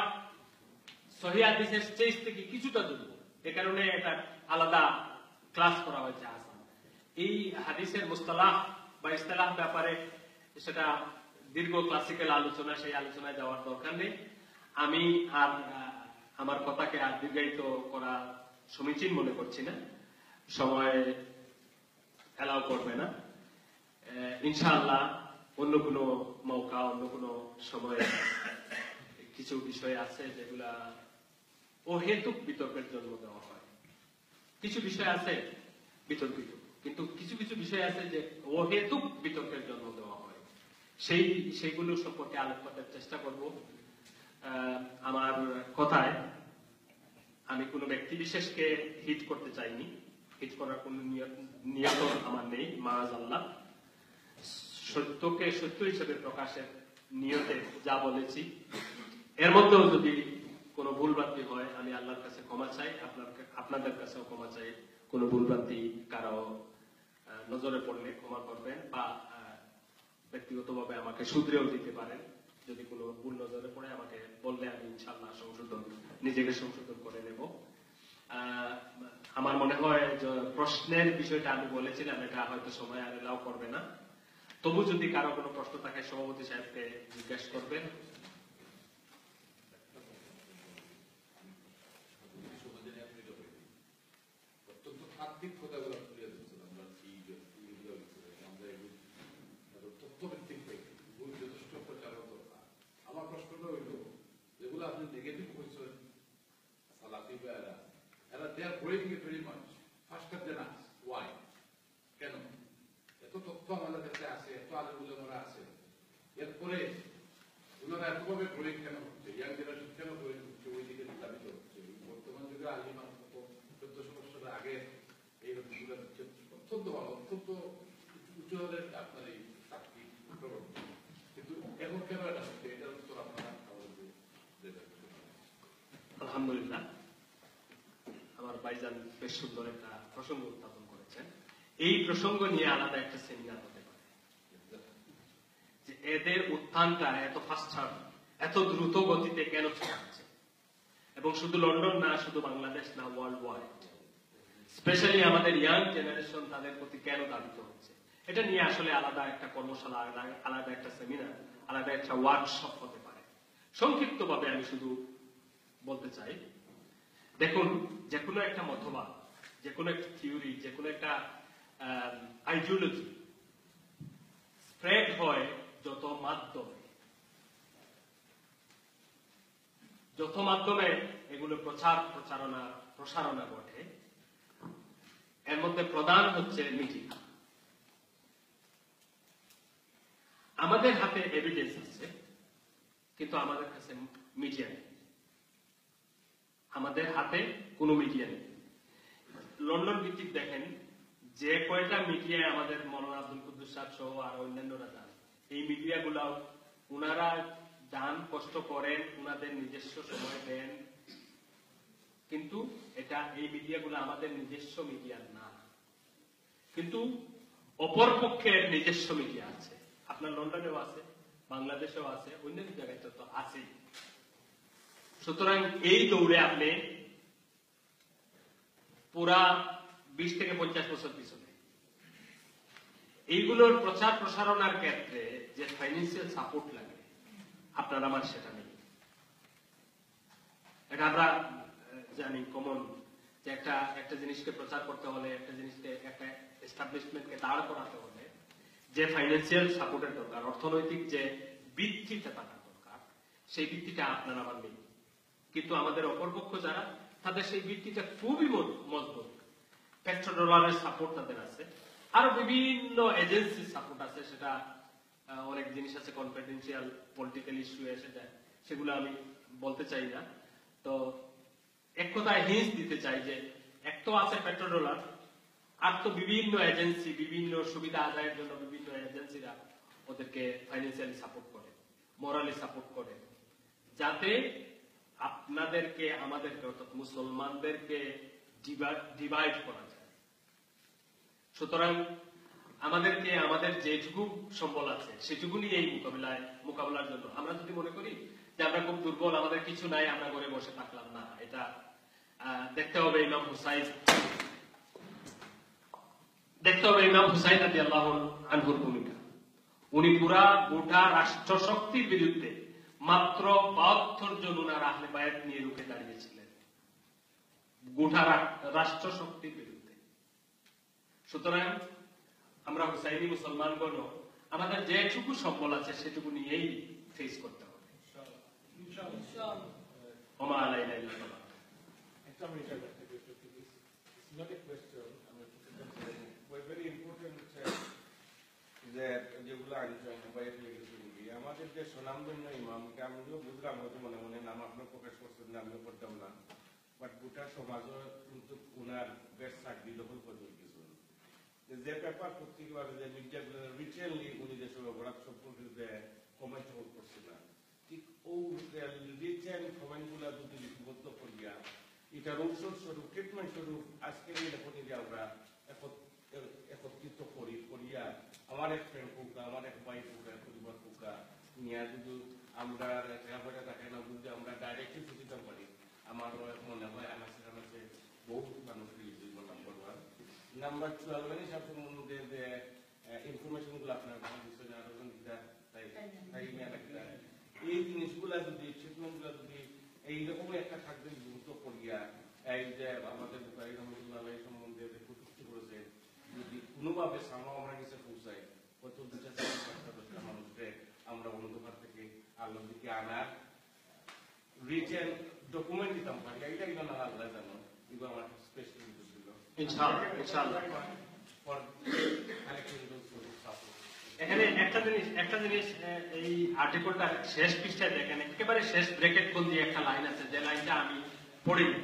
সহিহ হাদিসের স্টেজ থেকে কিছুটা দূর, এ কারণে এটা আলাদা ক্লাস করা হয়েছে হাসান। এই হাদিসের মুস্তালাহ বা ইস্তালাহ ব্যাপারে সেটা দীর্ঘ ক্লাসিক্যাল আলোচনা, সেই আলোচনায় যাওয়ার দরকার নেই। আমি আর আমার কথাকে আর দীর্ঘায়িত করা সমীচীন মনে করছি না, সময় এলাও করবে না। ইনশাআল্লাহ অন্য কোনো মৌকা, অন্য কোনো সময়ে কিছু বিষয় আছে যেগুলা অহেতুক বিতর্কের জন্ম দেওয়া হয়। কিছু বিষয় আছে বিতর্কিত, কিন্তু কিছু কিছু বিষয় আছে যে অহেতুক বিতর্কের জন্ম দেওয়া হয়, সেইগুলো সম্পর্কে আলোচনা করার চেষ্টা করব। আমার কথায় আমি কোনো ব্যক্তি বিশেষকে হিট করতে চাইনি, হিট করার কোন নিয়ত আমার নেই, মাআযাল্লাহ। সত্যকে সত্য হিসেবে প্রকাশের নিয়তে যা বলেছি, এর মধ্যেও যদি কোনো ভুলভ্রান্তি হয় আমি আল্লাহর কাছে ক্ষমা চাই, আপনাদের কাছেও ক্ষমা চাই। কোনো ভুলভ্রান্তি কারো নজরে পড়লে ক্ষমা করবেন, বা ব্যক্তিগতভাবে আমাকে শুধরেও দিতে পারেন। যদি কোনো ভুল নজরে পড়ে আমাকে বললে আমি ইনশাআল্লাহ নিজেকে সংশোধন করে নেব। আমার মনে হয় যে প্রশ্নের বিষয়টা আমি বলেছিলাম, এটা হয়তো সময় আর এলাও করবে না। তবু যদি কারো কোনো প্রশ্ন থাকে সভাপতি সাহেবকে জিজ্ঞাসা করবেন। অত্যন্ত তাত্ত্বিক কথাগুলো তুলে ধরছেন আমরা আমরা এগুলো তথ্যভিত্তিক যথেষ্ট প্রচারণ দরকার। আমার প্রশ্নটা হইল যেগুলো আপনি নেগেটিভ করছেন সালাফি বা এরা they are growing it very much faster than us. Why? কেন? এত তথ্য আমাদের কাছে আছে, এত আলেম উলামারা আছে, এরপরে ওনারা এতভাবে গ্রোয়িং কেন হচ্ছে? ইয়াং জেনারেশন কেন গ্রোয়িং হচ্ছে? ওই দিকে ধাবিত হচ্ছে। বর্তমান যুগে আলিম 1400 বছর আগে এই রকমগুলো অত্যন্ত ভালো, অত্যন্ত উচ্চদের আপনার এই তাত্ত্বিক প্রবর্তন, কিন্তু এখন কেন এটা হচ্ছে? এটার উত্তর আপনারা আমাদের দেবেন। আলহামদুলিল্লাহ, আমার ভাইজান বেশ সুন্দর একটা প্রসঙ্গ উত্থাপন করেছেন। এই প্রসঙ্গ নিয়ে আলাদা একটা সেমিনার হতে পারে, যে এদের উত্থানটা এত ফাস্টার, এত দ্রুত গতিতে কেন ছড়াচ্ছে, এবং শুধু লন্ডন না, শুধু বাংলাদেশ না, ওয়ার্ল্ড ওয়াইড, স্পেশালি আমাদের ইয়াং জেনারেশন তাদের প্রতি কেন দাবিত হচ্ছে, এটা নিয়ে আসলে আলাদা একটা কর্মশালা, আলাদা একটা সেমিনার, আলাদা একটা ওয়ার্কশপ হতে পারে। সংক্ষিপ্তভাবে আমি শুধু বলতে চাই, দেখুন, যে কোনো একটা মতবাদ, যে কোনো একটা থিওরি, যে কোনো একটা আইডিওলজি স্প্রেড হয় যত মাধ্যমে এগুলো প্রসারণা ঘটে, এর মধ্যে প্রধান হচ্ছে মিডিয়া। আমাদের হাতে এভিডেন্স আছে, কিন্তু আমাদের কাছে মিডিয়া নেই। আমাদের হাতে কোনো মিডিয়া নেই। লন্ডন ভিত্তিক দেখেন, যে কয়টা মিডিয়ায় আমাদের মৌলানা আব্দুল কুদ্দুস সাহেব সহ আর অন্যান্যরা যান, এই মিডিয়াগুলো উনারা যান, কষ্ট করেন, উনাদের নিজস্ব সময় দেন, কিন্তু এই মিডিয়াগুলো আমাদের নিজস্ব মিডিয়া না। কিন্তু অপর পক্ষের নিজস্ব মিডিয়া আছে, আপনার লন্ডনেও আছে, বাংলাদেশেও আছে, অন্যান্য জায়গায় তো আছেই। সুতরাং এই দৌড়ে আপনি পুরা 20 থেকে 50 বছর পিছনে, এইগুলোর প্রচার প্রসারণার ক্ষেত্রে যে ফাইন্যান্সিয়াল সাপোর্ট লাগে, আপনার আমার সেটা নেই। এটা আমরা জানি কমন, যে একটা জিনিসকে প্রচার করতে হলে, একটা জিনিসকে, একটা এস্টাবলিশমেন্টকে দাঁড় করাতে হলে যে ফাইন্যান্সিয়াল সাপোর্টের দরকার, অর্থনৈতিক যে ভিত্তিটা থাকার দরকার, সেই ভিত্তিটা আপনার আমার নেই। কিন্তু আমাদের অপরপক্ষ যারা, তাদের সেই ভিত্তিটা খুবই মজবুত। পেট্রোডলারের সাপোর্ট তাদের আছে, আরো বিভিন্ন এজেন্সির সাপোর্ট আছে। সেটা অনেক জিনিস আছে, কনফিডেন্সিয়াল পলিটিক্যাল ইস্যু এসে যায়, সেগুলো আমি বলতে চাই না। তো এক কথায় হিন্স দিতে চাই যে এক তো আছে পেট্রোডলার, আর তো বিভিন্ন এজেন্সি, বিভিন্ন সুবিধা আদায়ের জন্য বিভিন্ন এজেন্সিরা ওদেরকে ফাইন্যান্সিয়ালি সাপোর্ট করে, মোরালি সাপোর্ট করে, যাতে আপনাদেরকে, আমাদেরকে, অর্থাৎ মুসলমানদেরকে ডিভাইড করা যায়। সুতরাং আমাদেরকে, আমাদের যেটুকু সম্বল আছে সেটুকু নিয়ে এই মোকাবিলার জন্য আমরা যদি মনে করি যে আমরা খুব দুর্বল, আমাদের কিছু নাই, আমরা ঘরে বসে থাকলাম না, এটা দেখতে হবে ইমাম হুসাইন রাদিয়াল্লাহু আনহুর ভূমিকা। উনি পুরা গোটা রাষ্ট্রশক্তির বিরুদ্ধে মাত্র 72 জন উনার আহলে বায়াত নিয়ে রুখে দাঁড়িয়েছিলেন, গোটা রাষ্ট্রশক্তির বিরুদ্ধে। সুতরাং আমরা হুসাইনি মুসলমানগণ আমাদের যেটুকু সম্বল আছে সেটুকু নিয়েই ফেস করতে হবে। ওমা আলাইনা ইল্লাল বালাগ। আমাদের যে সুনামধন্য ইমামকে আমিও বুঝলাম, হয়তো মনে মনে নাম আপনার প্রকাশ করছেন না, আমিও করতাম না, বাট গোটা সমাজও কিন্তু ওনার বেশ চাকরি দখল করে গেছিল। যে পেপার পত্রিকা যে মিডিয়াগুলো রিটেনলি উনি যে সব অপরাধ সম্পর্কে যে কমেন্ট করছে না, ঠিক ও রিটেন কমেন্টগুলো যদি লিপিবদ্ধ করিয়া এটার ঔষধ স্বরূপ, ট্রিটমেন্ট স্বরূপ আজকের এই লেখনী যে আমরা একত্রিত করিয়া আমার এক ফ্রেন্ড পোকা, আমার এক ভাই পোকা, পরিবার পোকা নিয়ে যদি আমরা লেখাপড়া থাকে না বুঝতে আমরা ডাইরেক্টলি বুঝতে পারি, আমার মনে হয় আমার সেখানে বহু মানুষ নাম্বার 1। নাম্বার 2, আলবানি সাহেব সম্বন্ধে যে ইনফরমেশন গুলো আপনার এই জিনিসগুলা যদি, ট্রিটমেন্ট গুলা যদি এইরকম একটা থাকবে গুরুত্ব করিয়া, এই যে আমাদের বুখারী রহমাতুল্লাহ আলাইহি সম্বন্ধে যে কুতুব কোনোভাবে সামাও আমরা কাছে পৌঁছাই হয়তো 2-4-5-10টা মানুষকে আমরা অন্ধকার থেকে আলোর দিকে আনার রিটেন ডকুমেন্ট দিতাম পারি এটা কিন্তু না আল্লাহ জানো এগুলো আমার স্পেশাল ছিল ইনশাআল্লাহ ফর কালেক্টিং দোজ সাপোর্ট এখানে একটা জিনিস এই আর্টিকেলটার শেষ পৃষ্ঠায় দেখেন একেবারে শেষ ব্র্যাকেট কোন দিয়ে একটা লাইন আছে যে লাইনটা আমি পড়িনি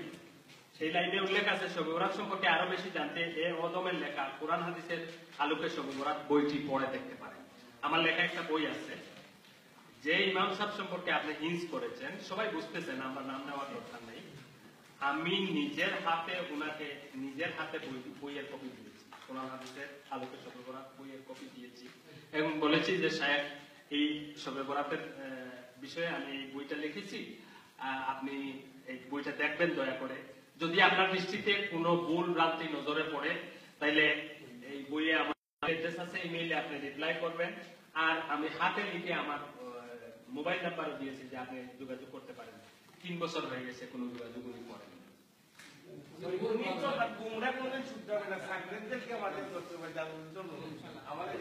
সেই লাইনে উল্লেখ আছে শবে বরাত সম্পর্কে আরো বেশি জানতে এ অদমের লেখা কোরআন হাদিসের আলোকে শবে বরাত বইটি পড়ে দেখতে পারেন আমার লেখা একটা বই আছে যে ইমাম সাহেব সম্পর্কে আপনি হিন্স করেছেন সবাই বুঝতেছেন আমরা নাম নেওয়ার দরকার নেই আমি নিজের হাতে ওনাকে নিজের হাতে বইয়ের কপি দিয়েছি কোরআন হাদিসের আলোকে শবে বরাত বইয়ের কপি দিয়েছি এবং বলেছি যে শায়েখ এই শবে বরাতের বিষয়ে আমি এই বইটা লিখেছি আপনি এই বইটা দেখবেন দয়া করে যদি আপনার দৃষ্টিতে কোনো ভুল ভ্রান্তি নজরে পড়ে তাইলে এই বইয়ে আমার অ্যাড্রেস আছে ইমেইলে আপনি রিপ্লাই করবেন আর আমি হাতে লিখে আমার মোবাইল নাম্বারও দিয়েছি যে আপনি যোগাযোগ করতে পারেন 3 বছর হয়ে গেছে কোনো যোগাযোগ উনি করেন তোমরা কোনদিন শুদ্ধ হবে না সাকরেতদেরকে আমাদের করতে হবে জানার জন্য আমাদের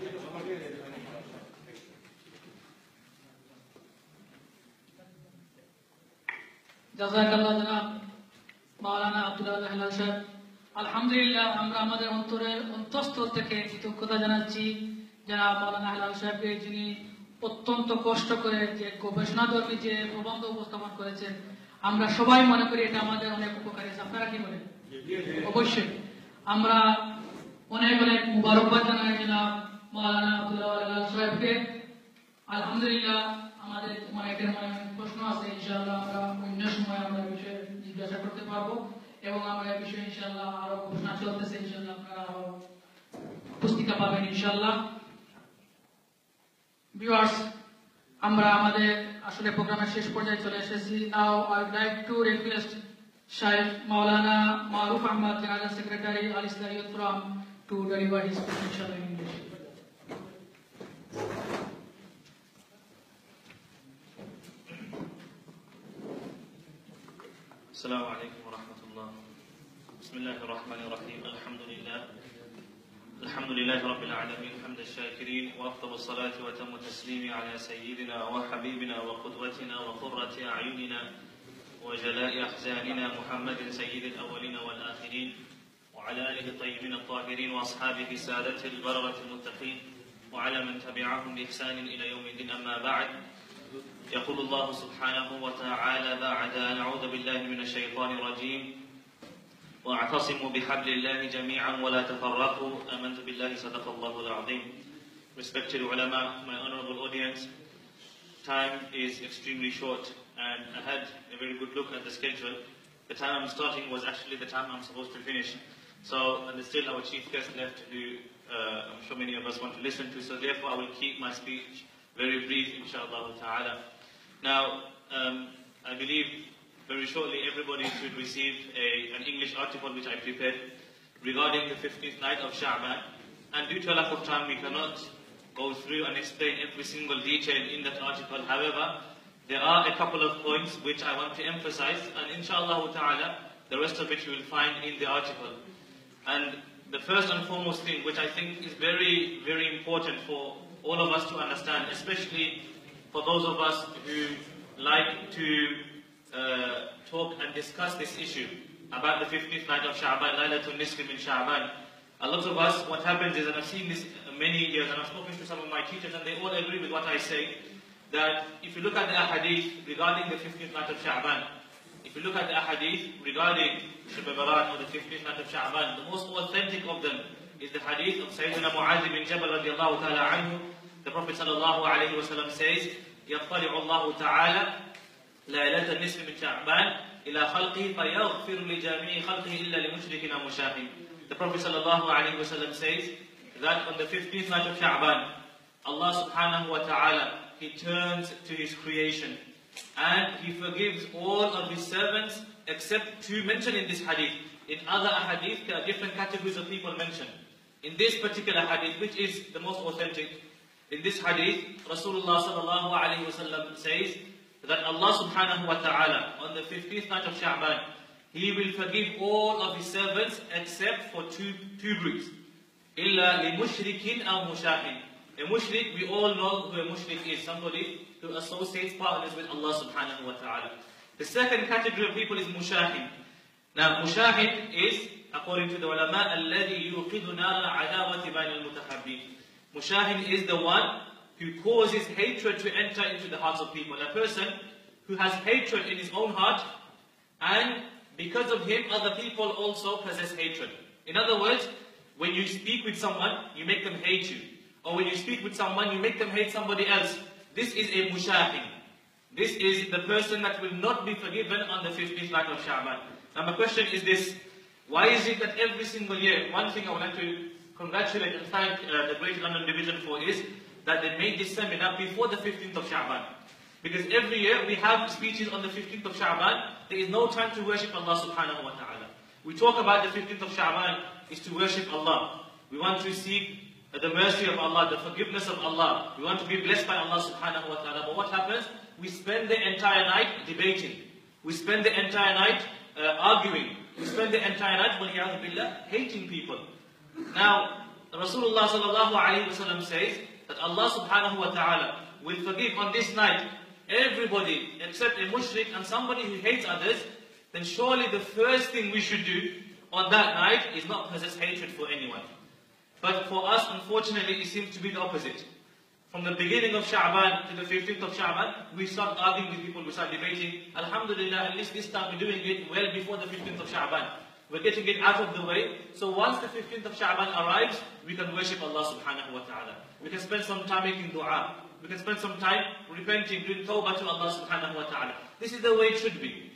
জাযাকাল্লাহ জনাব মাওলানা আব্দুল্লাহ হেলাল সাহেব আলহামদুলিল্লাহ আমরা আমাদের অন্তরের অন্তঃস্থল থেকে কৃতজ্ঞতা জানাচ্ছি জনাব মাওলানা হেলাল সাহেবকে যিনি অত্যন্ত কষ্ট করে যে গবেষণাধর্মী যে প্রবন্ধ উপস্থাপন করেছেন আমরা সবাই মনে করি এটা আমাদের অনেক উপকারী আপনারা কি বলেন অবশ্যই আমরা অনেক অনেক মুবারকবাদ জানাই জনাব মাওলানা আব্দুল্লাহ হেলাল সাহেবকে আলহামদুলিল্লাহ আমাদের অনেকের মনে প্রশ্ন আছে ইনশাআল্লাহ আমরা অন্য সময় আমরা বিষয়ে জিজ্ঞাসা করতে পারবো এবং আমরা এই বিষয়ে ইনশাআল্লাহ আরো ঘোষণা চলতেছে ইনশাআল্লাহ আপনারা আরো পুস্তিকা পাবেন ইনশাআল্লাহ ভিউয়ার্স আমরা আমাদের আসলে প্রোগ্রামের শেষ পর্যায়ে চলে এসেছি now I would like to request Shaikh Maulana Maruf Ahmad general secretary Al Islamiyyat Forum to deliver his speech ইনশাআল্লাহ in English. السلام عليكم ورحمة الله. بسم الله الرحمن الرحيم. الحمد لله رب العالمين حمد الشاكرين وأفضل الصلاة وتم التسليم على سيدنا وحبيبنا وقدوتنا وقرة أعيننا وجلاء أحزاننا محمد سيد الأولين والآخرين وعلى آله الطيبين الطاهرين وأصحابه سادته البررة المتقين وعلى من تبعهم بإحسان إلى يوم الدين أما بعد يقول الله سبحانه وتعالى بعد أن أعوذ بالله من الشيطان الرجيم واعتصموا بحبل الله جميعا ولا تفرقوا آمنت بالله صدق الله العظيم. Respected ulama, my honorable audience, time is extremely short and I had a very good look at the schedule. The time I'm starting was actually the time I'm supposed to finish. So, and there's still our chief guest left who I'm sure many of us want to listen to, so therefore I will keep my speech very brief, inshallah ta'ala. Now, I believe very shortly everybody should receive an English article which I prepared regarding the 15th night of Sha'ban. And due to a lack of time, we cannot go through and explain every single detail in that article. However, there are a couple of points which I want to emphasize, and inshallah ta'ala, the rest of it you will find in the article. And the first and foremost thing which I think is very, very important for all of us to understand, especially for those of us who like to talk and discuss this issue about the 15th night of Sha'ban, Laylatul Nisfi min Sha'ban. A lot of us, what happens is, and I've seen this many years, and I've spoken to some of my teachers, and they all agree with what I say, that if you look at the ahadith regarding the 15th night of Sha'ban, if you look at the ahadith regarding Shab Barat or the 15th night of Sha'ban, the most authentic of them is the hadith of Sayyidina Mu'adh bin Jabal radiallahu ta'ala anhu. The Prophet sallallahu alayhi wa sallam says, يَطَّلِعُ اللَّهُ تَعَالَى لَيْلَةَ النِّصْفِ مِنْ شَعْبَانَ إِلَى خَلْقِهِ فَيَغْفِرُ لِجَمِيعِ خَلْقِهِ إِلَّا لِمُشْرِكٍ أَوْ مُشَاحٍ. The Prophet sallallahu alayhi wa sallam says that on the 15th night of Sha'ban, Allah subhanahu wa ta'ala, He turns to His creation and He forgives all of His servants except two mentioned in this hadith. In other hadith, there are different categories of people mentioned. In this particular hadith, which is the most authentic, in this hadith, Rasulullah sallallahu alayhi wa sallam says that Allah subhanahu wa ta'ala, on the 15th night of Sha'ban, He will forgive all of His servants except for two groups. إِلَّا لِمُشْرِكٍ أَوْ مُشَاهِدٍ. A mushrik, we all know who a mushrik is, somebody who associates partners with Allah subhanahu wa ta'ala. The second category of people is mushahid. Now, mushahid is, according to the ulama, الَّذِي يُوقِدُ نَارَ عَدَاوَةِ بَيْنَ الْمُتَحَابِّينَ. Mushahid is the one who causes hatred to enter into the hearts of people. A person who has hatred in his own heart, and because of him, other people also possess hatred. In other words, when you speak with someone, you make them hate you. Or when you speak with someone, you make them hate somebody else. This is a mushahid. This is the person that will not be forgiven on the 15th night of Sha'ban. Now my question is this: why is it that every single year, one thing I would like to congratulate and thank the Greater London Division for is that they made this seminar before the 15th of Sha'ban. Because every year we have speeches on the 15th of Sha'ban. There is no time to worship Allah subhanahu wa ta'ala. We talk about the 15th of Sha'ban is to worship Allah. We want to seek the mercy of Allah, the forgiveness of Allah. We want to be blessed by Allah subhanahu wa ta'ala. But what happens? We spend the entire night debating. We spend the entire night arguing. We spend the entire night, وَلِيَعُذُ بِاللَّهِ, hating people. Now, Rasulullah sallallahu alayhi wa sallam says that Allah subhanahu wa ta'ala will forgive on this night everybody except a mushrik and somebody who hates others. Then surely the first thing we should do on that night is not possess hatred for anyone. But for us, unfortunately, it seems to be the opposite. From the beginning of Sha'ban to the 15th of Sha'ban, we start arguing with people, we start debating. Alhamdulillah, at least this time we're doing it well before the 15th of Sha'ban. We're getting it out of the way. So once the 15th of Sha'ban arrives, we can worship Allah subhanahu wa ta'ala. We can spend some time making dua. We can spend some time repenting, doing tawbah to Allah subhanahu wa ta'ala. This is the way it should be.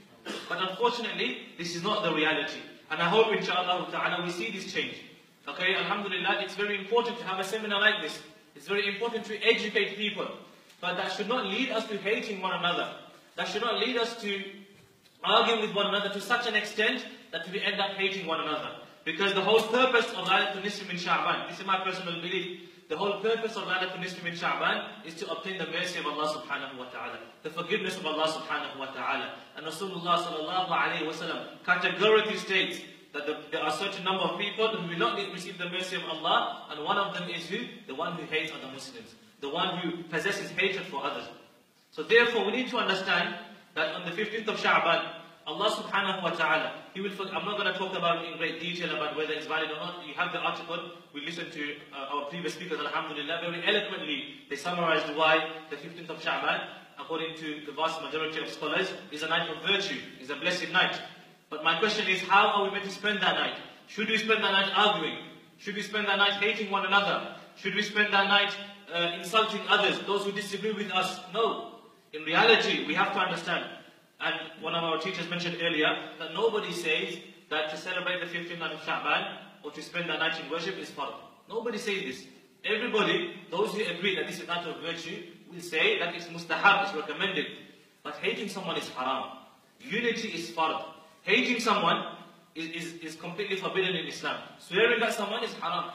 But unfortunately, this is not the reality. And I hope inshaAllah ta'ala we see this change. Okay, alhamdulillah, it's very important to have a seminar like this. It's very important to educate people. But that should not lead us to hating one another. That should not lead us to arguing with one another to such an extent that we end up hating one another. Because the whole purpose of Laylatul Nisf min Sha'ban, this is my personal belief, the whole purpose of Laylatul Nisf min Sha'ban is to obtain the mercy of Allah subhanahu wa ta'ala, the forgiveness of Allah subhanahu wa ta'ala. And Rasulullah sallallahu alayhi wa sallam categorically states that there are a certain number of people who will not receive the mercy of Allah, and one of them is who? The one who hates other Muslims. The one who possesses hatred for others. So therefore we need to understand that on the 15th of Sha'ban, Allah subhanahu wa ta'ala, He will forgive. I'm not going to talk about in great detail about whether it's valid or not. You have the article. We listened to our previous speakers, alhamdulillah, very eloquently. They summarized why the 15th of Sha'ban, according to the vast majority of scholars, is a night of virtue, is a blessed night. But my question is, how are we meant to spend that night? Should we spend that night arguing? Should we spend that night hating one another? Should we spend that night insulting others, those who disagree with us? No. In reality, we have to understand, and one of our teachers mentioned earlier, that nobody says that to celebrate the 15th night of Sha'ban or to spend that night in worship is fard. Nobody says this. Everybody, those who agree that this is not of virtue, will say that it's mustahab, it's recommended. But hating someone is haram. Unity is fard. Hating someone is completely forbidden in Islam. Swearing at someone is haram.